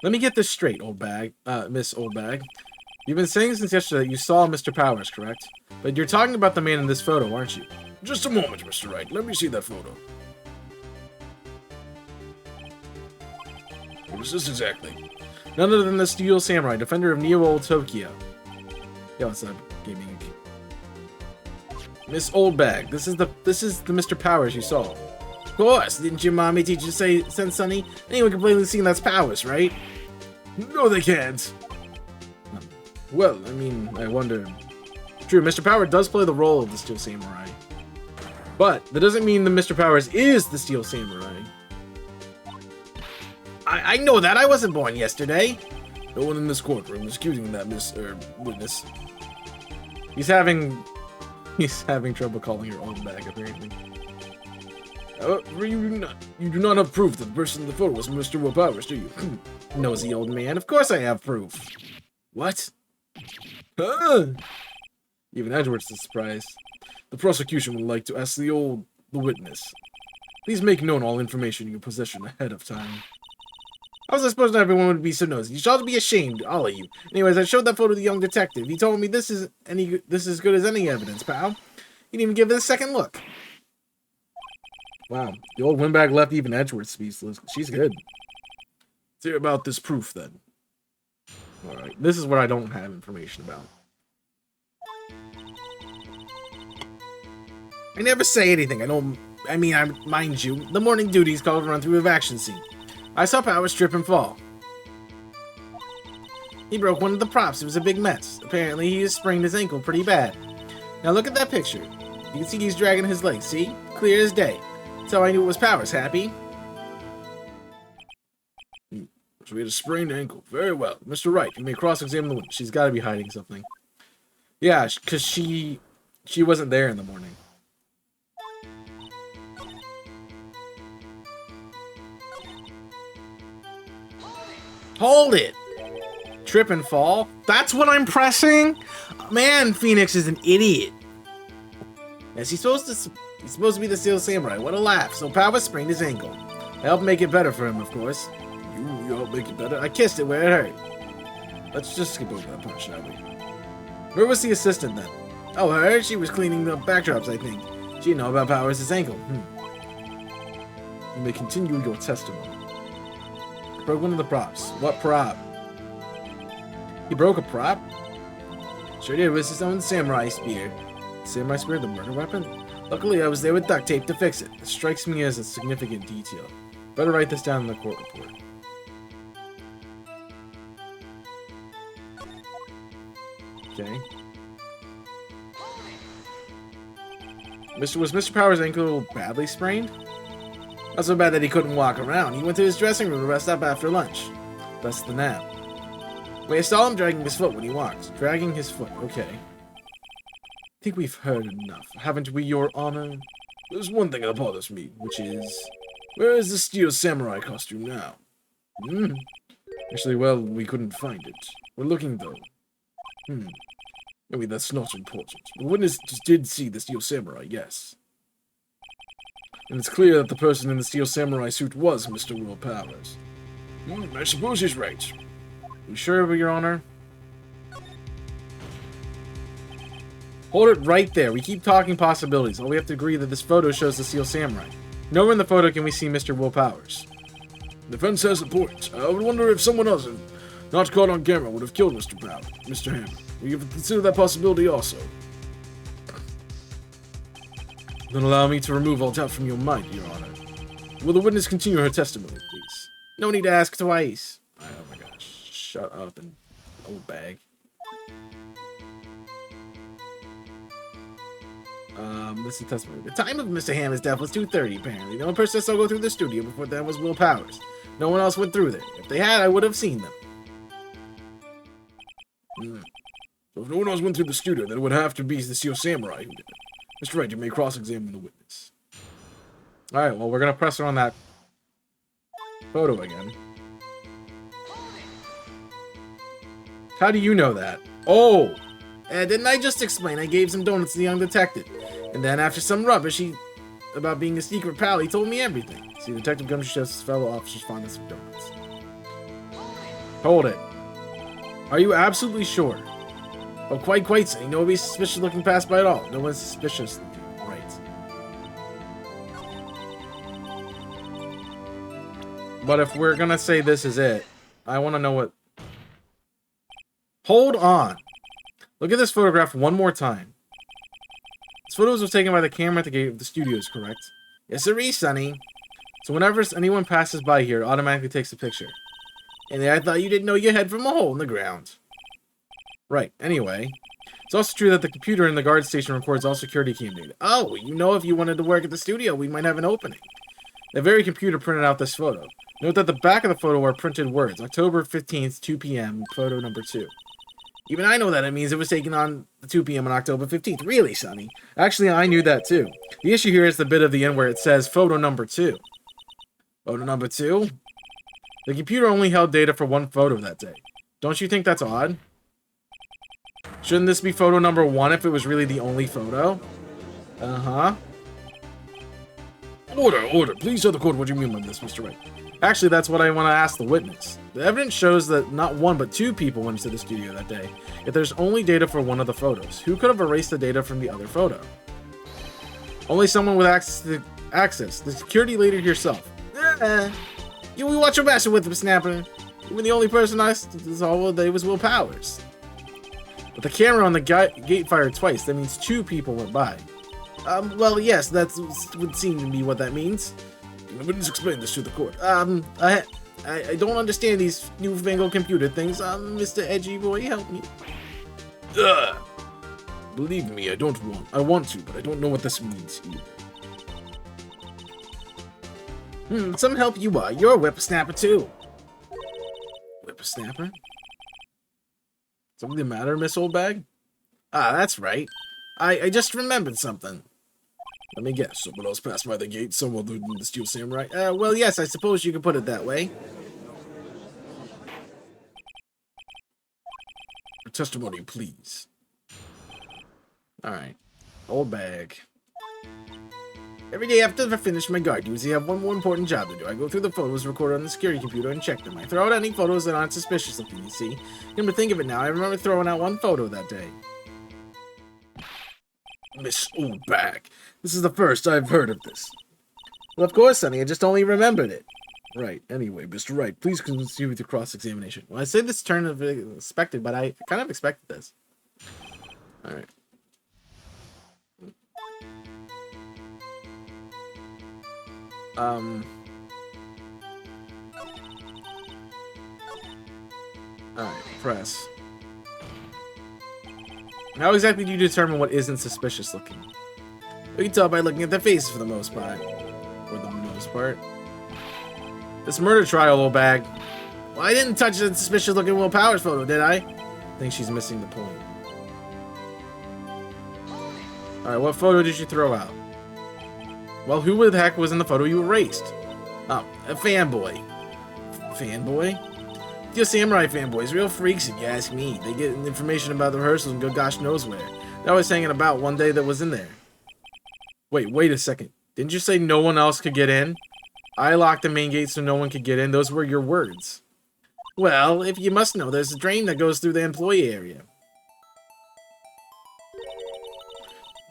Let me get this straight, old bag. Miss Old Bag. You've been saying since yesterday that you saw Mr. Powers, correct? But you're talking about the man in this photo, aren't you? Just a moment, Mr. Wright. Let me see that photo. What is this exactly? None other than the Steel Samurai, defender of Neo-Old Tokyo. Yo, what's up, gaming? Miss Old Bag, this is the Mr. Powers you saw. Of course, didn't your mommy teach you to say sense, Sonny? Anyone can plainly see that's Powers, right? No, they can't. Well, I mean, I wonder. True, Mr. Powers does play the role of the Steel Samurai. But that doesn't mean that Mr. Powers is the Steel Samurai. I know that. I wasn't born yesterday. No one in this courtroom is accusing that witness. He's having trouble calling her old bag, apparently. You do not have proof that the person in the photo was Mr. Will Powers, do you? Nosy old man. Of course I have proof. What? Even Edwards is surprised. The prosecution would like to ask the witness. Please make known all information in your possession ahead of time. How was I supposed to know everyone would be so nosy? You ought to be ashamed, all of you. Anyways, I showed that photo to the young detective. He told me this is as good as any evidence, pal. He didn't even give it a second look. Wow, the old windbag left even Edwards speechless. She's good. Let's hear about this proof, then. Alright, this is what I don't have information about. I never say anything. Mind you, the morning duties call to run through a action scene. I saw Powers trip and fall. He broke one of the props. It was a big mess. Apparently, he has sprained his ankle pretty bad. Now look at that picture. You can see he's dragging his leg, see? Clear as day. That's how I knew it was Powers, happy? So he had a sprained ankle. Very well. Mr. Wright, you may cross-examine the witness. She's got to be hiding something. Yeah, because she wasn't there in the morning. Hold it! Trip and fall? That's what I'm pressing? Man, Phoenix is an idiot. Yes, he's supposed to be the Steel Samurai. What a laugh. So Powers sprained his ankle. I helped make it better for him, of course. You helped make it better? I kissed it where it hurt. Let's just skip over that part, shall we? Where was the assistant then? Oh, her? She was cleaning the backdrops, I think. She didn't know about Powers' ankle. You may continue your testimony. Broke one of the props. What prop? He broke a prop? Sure did. It was his own samurai spear. Samurai spear, the murder weapon? Luckily, I was there with duct tape to fix it. It strikes me as a significant detail. Better write this down in the court report. Okay. Was Mr. Powers' ankle badly sprained? Not so bad that he couldn't walk around. He went to his dressing room to rest up after lunch. Thus the nap. Wait, I saw him dragging his foot when he walked. Dragging his foot, okay. I think we've heard enough, haven't we, Your Honor? There's one thing that bothers me, which is... Where is the Steel Samurai costume now? Actually, well, we couldn't find it. We're looking, though. Maybe that's not important. The witness did see the Steel Samurai, yes. And it's clear that the person in the Steel Samurai suit was Mr. Will Powers. I suppose he's right. You sure, Your Honor? Hold it right there. We keep talking possibilities. All we have to agree that this photo shows the Steel Samurai. Nowhere in the photo can we see Mr. Will Powers. The fence has a point. I would wonder if someone else, not caught on camera, would have killed Mr. Hammer. We have to consider that possibility also. Then allow me to remove all doubt from your mind, Your Honor. Will the witness continue her testimony, please? No need to ask twice. Oh my gosh. Shut up and old bag. This is testimony. The time of Mr. Hammer's death was 2:30, apparently. The only person that saw go through the studio before that was Will Powers. No one else went through there. If they had, I would have seen them. So if no one else went through the studio, then it would have to be the Steel Samurai who did it. Mr. Wright, you may cross-examine the witness. Alright, well, we're gonna press her on that photo again. How do you know that? Oh! Didn't I just explain? I gave some donuts to the young detective. And then after some rubbish about being a secret pal, he told me everything. See, Detective Gumshoe shows his fellow officers fondness for donuts. Hold it. Are you absolutely sure? Oh, quite saying. Nobody's suspicious looking past by at all. No one's suspicious looking. Right. But if we're gonna say this is it, I want to know what... Hold on. Look at this photograph one more time. This photo was taken by the camera at the gate of the studios, correct? Yes, sirree, Sonny. So whenever anyone passes by here, it automatically takes a picture. And I thought you didn't know your head from a hole in the ground. Right, anyway. It's also true that the computer in the guard station records all security cam data. Oh, you know, if you wanted to work at the studio, we might have an opening. The very computer printed out this photo. Note that the back of the photo are printed words. October 15th, 2 p.m., photo number 2. Even I know that it means it was taken on 2 p.m. on October 15th. Really, Sonny? Actually, I knew that too. The issue here is the bit of the end where it says photo number 2. Photo number 2? The computer only held data for one photo that day. Don't you think that's odd? Shouldn't this be photo number 1 if it was really the only photo? Uh-huh. Order. Please tell the court what you mean by this, Mr. Wright. Actually, that's what I want to ask the witness. The evidence shows that not one but 2 people went to the studio that day. If there's only data for one of the photos, who could have erased the data from the other photo? Only someone with access. The security lady herself. You watch your messing with him, Snapper. Even the only person I saw all day was Will Powers. But the camera on the gate fired twice. That means 2 people went by. Well, yes, that would seem to be what that means. The witness explain this to the court. I don't understand these newfangled computer things. Mr. Edgy Boy, help me. Believe me, I want to, but I don't know what this means either. Some help you are. You're a whippersnapper too. Whippersnapper? Something the matter, Miss Oldbag? Ah, that's right. I just remembered something. Let me guess, someone else passed by the gate, someone other than the Steel Samurai? Well, yes, I suppose you could put it that way. Testimony, please. Alright. Old bag. Every day after I finish my guard duties, I have one more important job to do. I go through the photos recorded on the security computer and check them. I throw out any photos that aren't suspicious looking, you see. Come to think of it now, I remember throwing out one photo that day. Miss Oldbag, this is the first I've heard of this. Well, of course, Sonny, I just only remembered it. Right, anyway, Mr. Wright, please continue with your cross-examination. Well, I say this turn of expected, but I kind of expected this. Alright. Alright, press. How exactly do you determine what isn't suspicious looking? We can tell by looking at their faces for the most part. This murder trial, old bag. Well, I didn't touch the suspicious looking Will Powers photo, did I? I think she's missing the point. Alright, what photo did you throw out? Well, who the heck was in the photo you erased? Oh, a fanboy. Fanboy? Steel Samurai fanboys, real freaks if you ask me. They get information about the rehearsals and go gosh knows where. They're always hanging about one day that was in there. Wait a second. Didn't you say no one else could get in? I locked the main gate so no one could get in. Those were your words. Well, if you must know, there's a drain that goes through the employee area.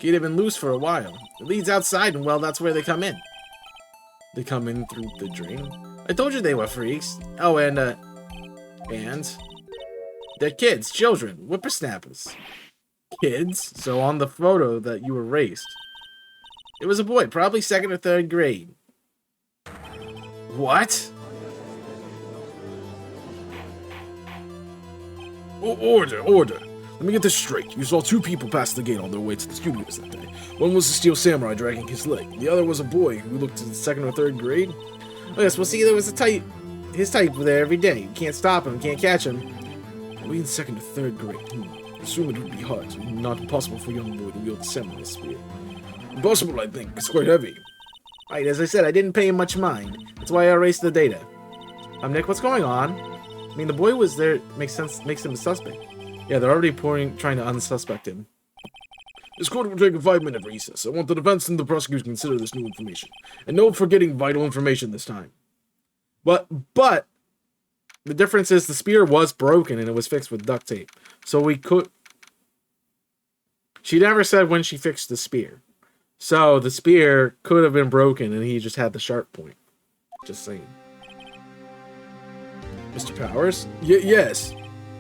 Gate had been loose for a while. It leads outside, and well, that's where they come in. They come in through the drain. I told you they were freaks. Oh, and they're kids, children, whippersnappers. Kids? So on the photo that you erased, it was a boy, probably 2nd or 3rd grade. What? Order. Let me get this straight. You saw 2 people pass the gate on their way to the studios that day. One was a steel samurai dragging his leg. The other was a boy who looked in 2nd or 3rd grade. Oh, yes, well, see, there was his type there every day. You can't stop him, can't catch him. We in 2nd or 3rd grade. Assume it would be hard, not impossible for a young boy to wield a samurai spear. Impossible, I think. It's quite heavy. Right, as I said, I didn't pay him much mind. That's why I erased the data. Nick, what's going on? I mean, the boy was there. Makes him a suspect. Yeah, they're already trying to unsuspect him. This court will take a 5-minute recess. I want the defense and the prosecution to consider this new information. And no forgetting vital information this time. But the difference is the spear was broken and it was fixed with duct tape. So we could... She never said when she fixed the spear. So the spear could have been broken and he just had the sharp point. Just saying. Mr. Powers? Yes.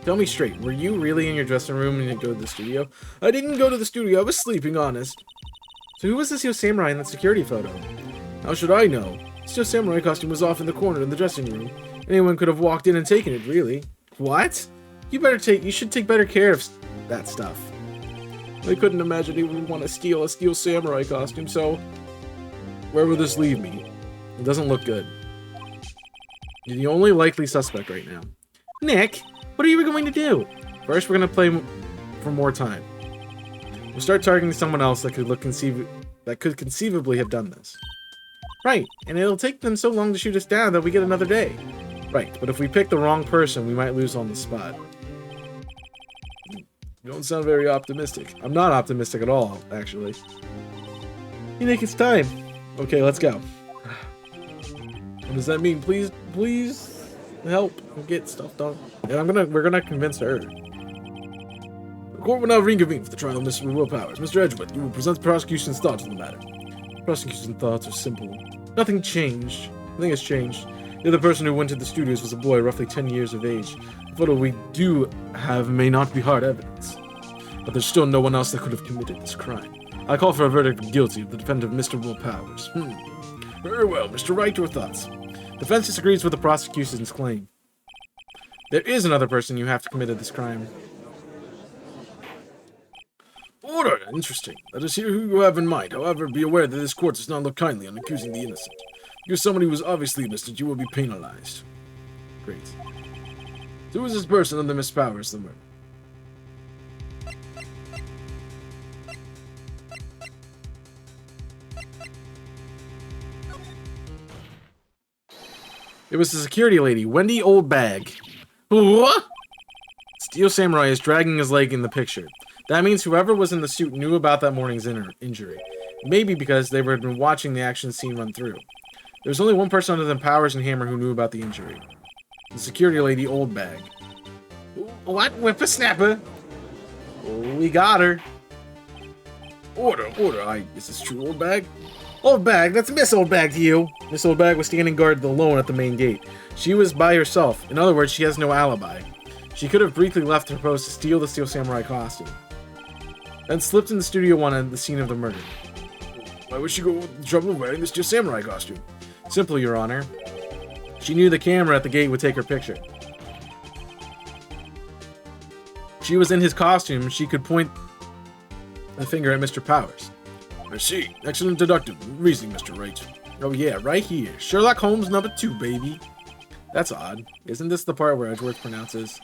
Tell me straight, were you really in your dressing room and you didn't go to the studio? I didn't go to the studio, I was sleeping, honest. So who was the Steel Samurai in that security photo? How should I know? The Steel Samurai costume was off in the corner in the dressing room. Anyone could have walked in and taken it, really. What? You should take better care of that stuff. I couldn't imagine he would want to steal a Steel Samurai costume, so... Where will this leave me? It doesn't look good. You're the only likely suspect right now. Nick, what are you going to do? First, we're going to play for more time. We'll start targeting someone else that could conceivably have done this. Right, and it'll take them so long to shoot us down that we get another day. Right, but if we pick the wrong person, we might lose on the spot. You don't sound very optimistic. I'm not optimistic at all, actually. You think it's time? Okay, let's go. What does that mean? Please help get stuff done. And we're gonna convince her. The court will now reconvene for the trial of Mr. Will Powers. Mr. Edgewood, you will present the prosecution's thoughts on the matter. The prosecution's thoughts are simple. Nothing changed. Nothing has changed. The other person who went to the studios was a boy roughly 10 years of age. The photo we do have may not be hard evidence, but there's still no one else that could have committed this crime. I call for a verdict of guilty of the defendant, Mr. Will Powers. Very well, Mr. Wright, your thoughts? Defense disagrees with the prosecution's claim. There is another person you have to committed this crime. Order! Interesting. Let us hear who you have in mind. However, be aware that this court does not look kindly on accusing the innocent. If you're someone who is obviously innocent, you will be penalized. Great. So who is this person under Miss Powers, the murder? It was the security lady, Wendy Oldbag. What? Steel Samurai is dragging his leg in the picture. That means whoever was in the suit knew about that morning's injury. Maybe because they had been watching the action scene run through. There was only one person other than Powers and Hammer who knew about the injury. The security lady, Oldbag. What? Whippersnapper? We got her. Order. Is this true, Oldbag? Oldbag, that's Miss Oldbag to you. Miss Oldbag was standing guard alone at the main gate. She was by herself. In other words, she has no alibi. She could have briefly left her post to steal the Steel Samurai costume, then slipped in the studio one at the scene of the murder. Why would she go to the trouble of wearing the Steel Samurai costume? Simple, Your Honor. She knew the camera at the gate would take her picture. She was in his costume. She could point a finger at Mr. Powers. I see. Excellent deductive reasoning, Mr. Wright. Oh yeah, right here. Sherlock Holmes #2, baby. That's odd. Isn't this the part where Edgeworth pronounces?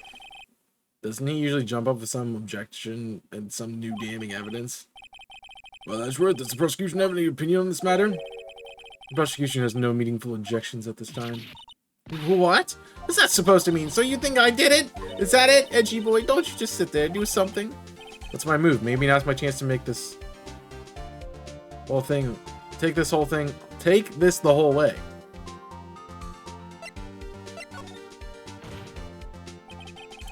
Doesn't he usually jump up with some objection and some new damning evidence? Well, Edgeworth, does the prosecution have any opinion on this matter? The prosecution has no meaningful objections at this time. What? What's that supposed to mean? So you think I did it? Is that it, edgy boy? Don't you just sit there, do something? That's my move. Maybe now's my chance to make this whole thing. Take this whole thing. Take this the whole way.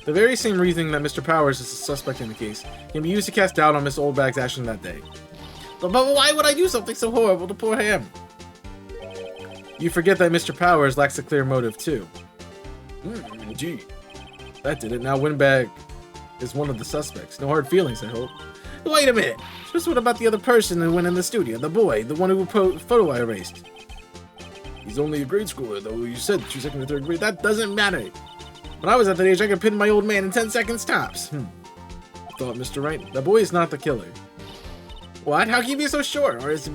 The very same reasoning that Mr. Powers is a suspect in the case can be used to cast doubt on Miss Oldbag's action that day. But why would I do something so horrible to poor him? You forget that Mr. Powers lacks a clear motive, too. Indeed. That did it. Now Windbag is one of the suspects. No hard feelings, I hope. Wait a minute. Just what about the other person who went in the studio? The boy, the one who photo I erased. He's only a grade schooler, though. You said that you're second or third grade. That doesn't matter. When I was at that age, I could pin my old man in 10 seconds tops. Thought, Mr. Wright. The boy is not the killer. What? How can you be so sure? Or is it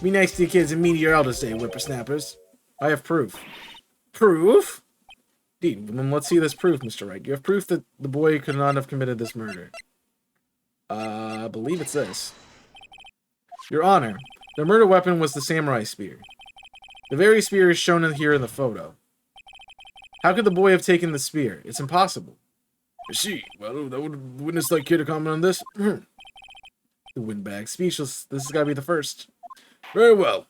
be nice to your kids and me to your elders, say, whippersnappers? I have proof. Proof? Indeed. Then let's see this proof, Mr. Wright. You have proof that the boy could not have committed this murder. I believe it's this. Your Honor, the murder weapon was the samurai spear. The very spear is shown here in the photo. How could the boy have taken the spear? It's impossible. I see. Well, that would witness like care to comment on this? The Windbag. Speechless. This has got to be the first. Very well.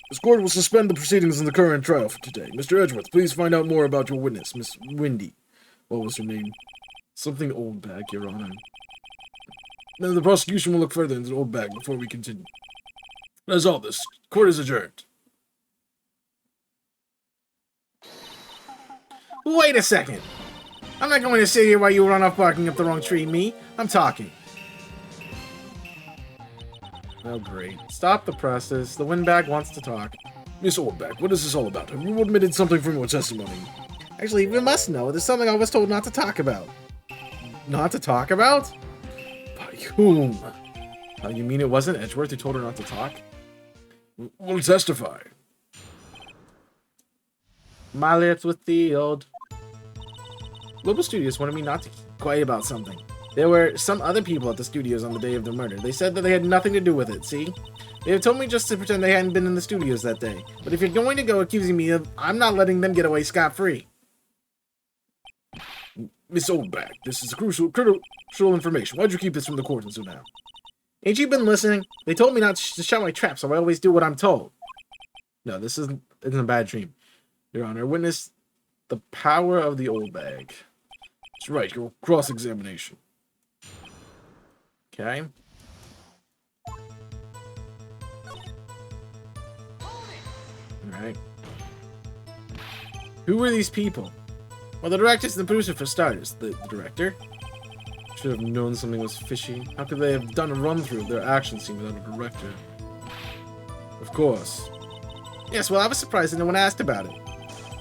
This court will suspend the proceedings in the current trial for today. Mr. Edgeworth, please find out more about your witness, Miss Windy. What was her name? Something old bag, Your Honor. Then the prosecution will look further into the old bag before we continue. That's all. This court is adjourned. Wait a second. I'm not going to sit here while you run off barking up the wrong tree, me. I'm talking. Oh, great. Stop the presses. The Windbag wants to talk. Miss Oldback, what is this all about? Have you admitted something from your testimony? Actually, you must know. There's something I was told not to talk about. Not to talk about? By whom? Oh, you mean it wasn't Edgeworth who told her not to talk? We'll testify. My lips were sealed. Global Studios wanted me not to keep quiet about something. There were some other people at the studios on the day of the murder. They said that they had nothing to do with it, see? They have told me just to pretend they hadn't been in the studios that day. But if you're going to go accusing me of, I'm not letting them get away scot-free. Miss Oldback, this is critical information. Why'd you keep this from the court until now? Ain't you been listening? They told me not to shut my trap, so I always do what I'm told. No, this isn't a bad dream. Your Honor, witness the power of the old bag. That's right, your cross-examination. Okay. Alright. Who were these people? Well, the director's the producer for starters. The director? Should have known something was fishy. How could they have done a run-through of their action scene without a director? Of course. Yes, well, I was surprised that no one asked about it.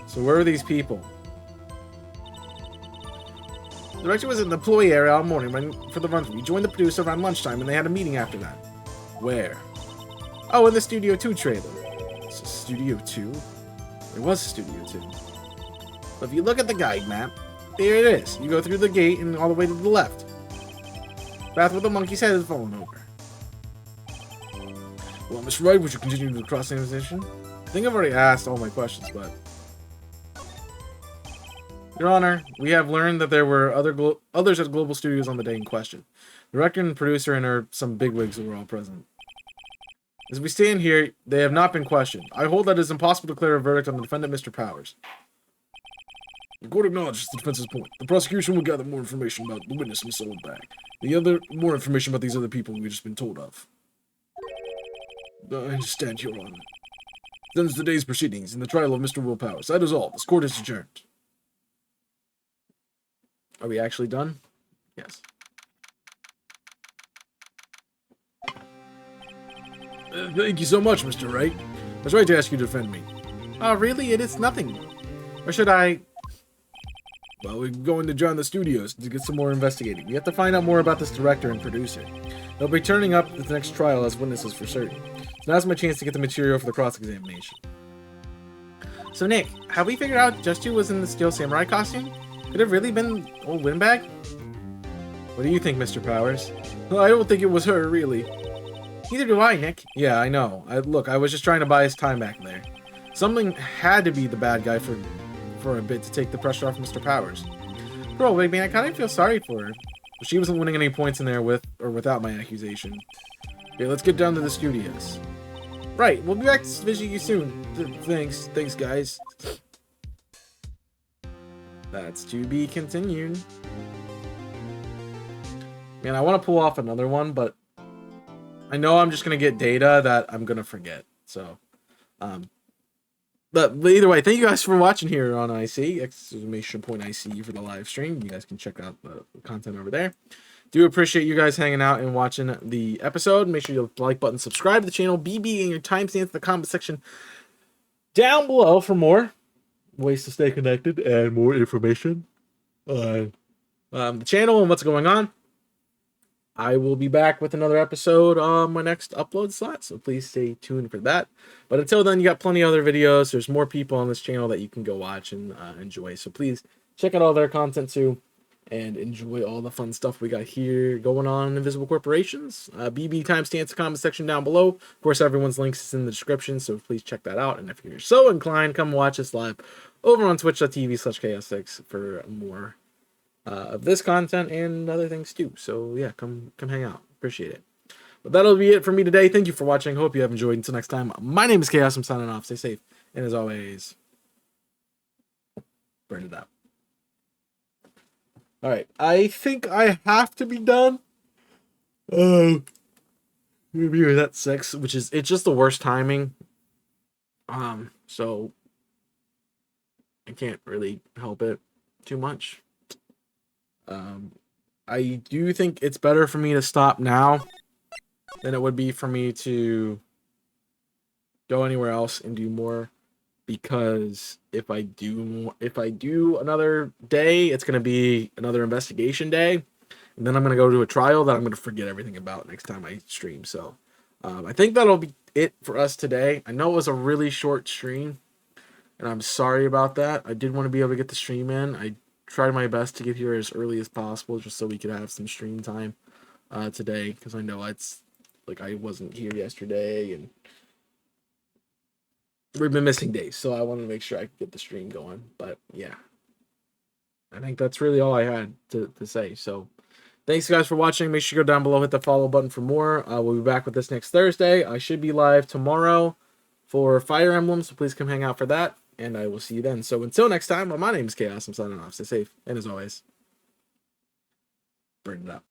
So where are these people? The director was in the employee area all morning for the run-through. He joined the producer around lunchtime, and they had a meeting after that. Where? Oh, in the Studio 2 trailer. Studio 2? There was a Studio 2. But if you look at the guide map, there it is. You go through the gate and all the way to the left. Bath with the monkey's head is fallen over. Well, Mr. Wright, would you continue the cross-examination? I think I've already asked all my questions, but... Your Honor, we have learned that there were others at Global Studios on the day in question. The director and producer and some bigwigs who were all present. As we stand here, they have not been questioned. I hold that it is impossible to declare a verdict on the defendant, Mr. Powers. The court acknowledges the defense's point. The prosecution will gather more information about the witness, Miss Oldback. More information about these other people we've just been told of. I understand, Your Honor. Then is the day's proceedings in the trial of Mr. Will Powers. That is all. This court is adjourned. Are we actually done? Yes. Thank you so much, Mr. Wright. I was right to ask you to defend me. Oh, really? It is nothing. Or should I... Well, we're going to join the studios to get some more investigating. We have to find out more about this director and producer. They'll be turning up at the next trial as witnesses for certain. So now's my chance to get the material for the cross-examination. So, Nick, have we figured out just who was in the Steel Samurai costume? Could it have really been old Windbag? What do you think, Mr. Powers? Well, I don't think it was her, really. Neither do I, Nick. Yeah, I know. Look, I was just trying to buy his time back there. Something had to be the bad guy for a bit to take the pressure off Mr. Powers. Bro, I mean, I kind of feel sorry for her. But she wasn't winning any points in there with or without my accusation. Okay, let's get down to the studios. Right, we'll be back to visit you soon. Thanks, guys. That's to be continued. Man, I want to pull off another one, but I know I'm just gonna get data that I'm gonna forget. So, but either way, thank you guys for watching here on IC exclamation point IC for the live stream. You guys can check out the content over there. Do appreciate you guys hanging out and watching the episode. Make sure you hit the like button, subscribe to the channel, BB and your timestamps in the comment section down below for more ways to stay connected and more information on the channel and what's going on. I will be back with another episode on my next upload slot, so please stay tuned for that. But until then, you got plenty of other videos. There's more people on this channel that you can go watch and enjoy. So please check out all their content too and enjoy all the fun stuff we got here going on in Invisible Corporations. BB timestamps, comment section down below. Of course, everyone's links is in the description, so please check that out. And if you're so inclined, come watch us live over on twitch.tv/chaos6 for more of this content and other things too. So yeah, come hang out. Appreciate it. But that'll be it for me today. Thank you for watching. Hope you have enjoyed. Until next time, my name is Chaos. I'm signing off. Stay safe. And as always, burn it up. All right. I think I have to be done. Maybe that's 6, which is, it's just the worst timing. So I can't really help it too much. I do think it's better for me to stop now than it would be for me to go anywhere else and do more, because if I do another day, it's going to be another investigation day, and then I'm going to go to a trial that I'm going to forget everything about next time I stream. So I think that'll be it for us today. I know it was a really short stream, and I'm sorry about that. I did want to be able to get the stream in. I tried my best to get here as early as possible just so we could have some stream time today, because I know it's like I wasn't here yesterday and we've been missing days, so I wanted to make sure I could get the stream going. But yeah, I think that's really all I had to say. So thanks guys for watching. Make sure you go down below, hit the follow button for more. We'll be back with this next Thursday. I should be live tomorrow for Fire Emblem, so please come hang out for that. And I will see you then. So until next time, my name is Chaos. I'm signing off. Stay safe. And as always, burn it up.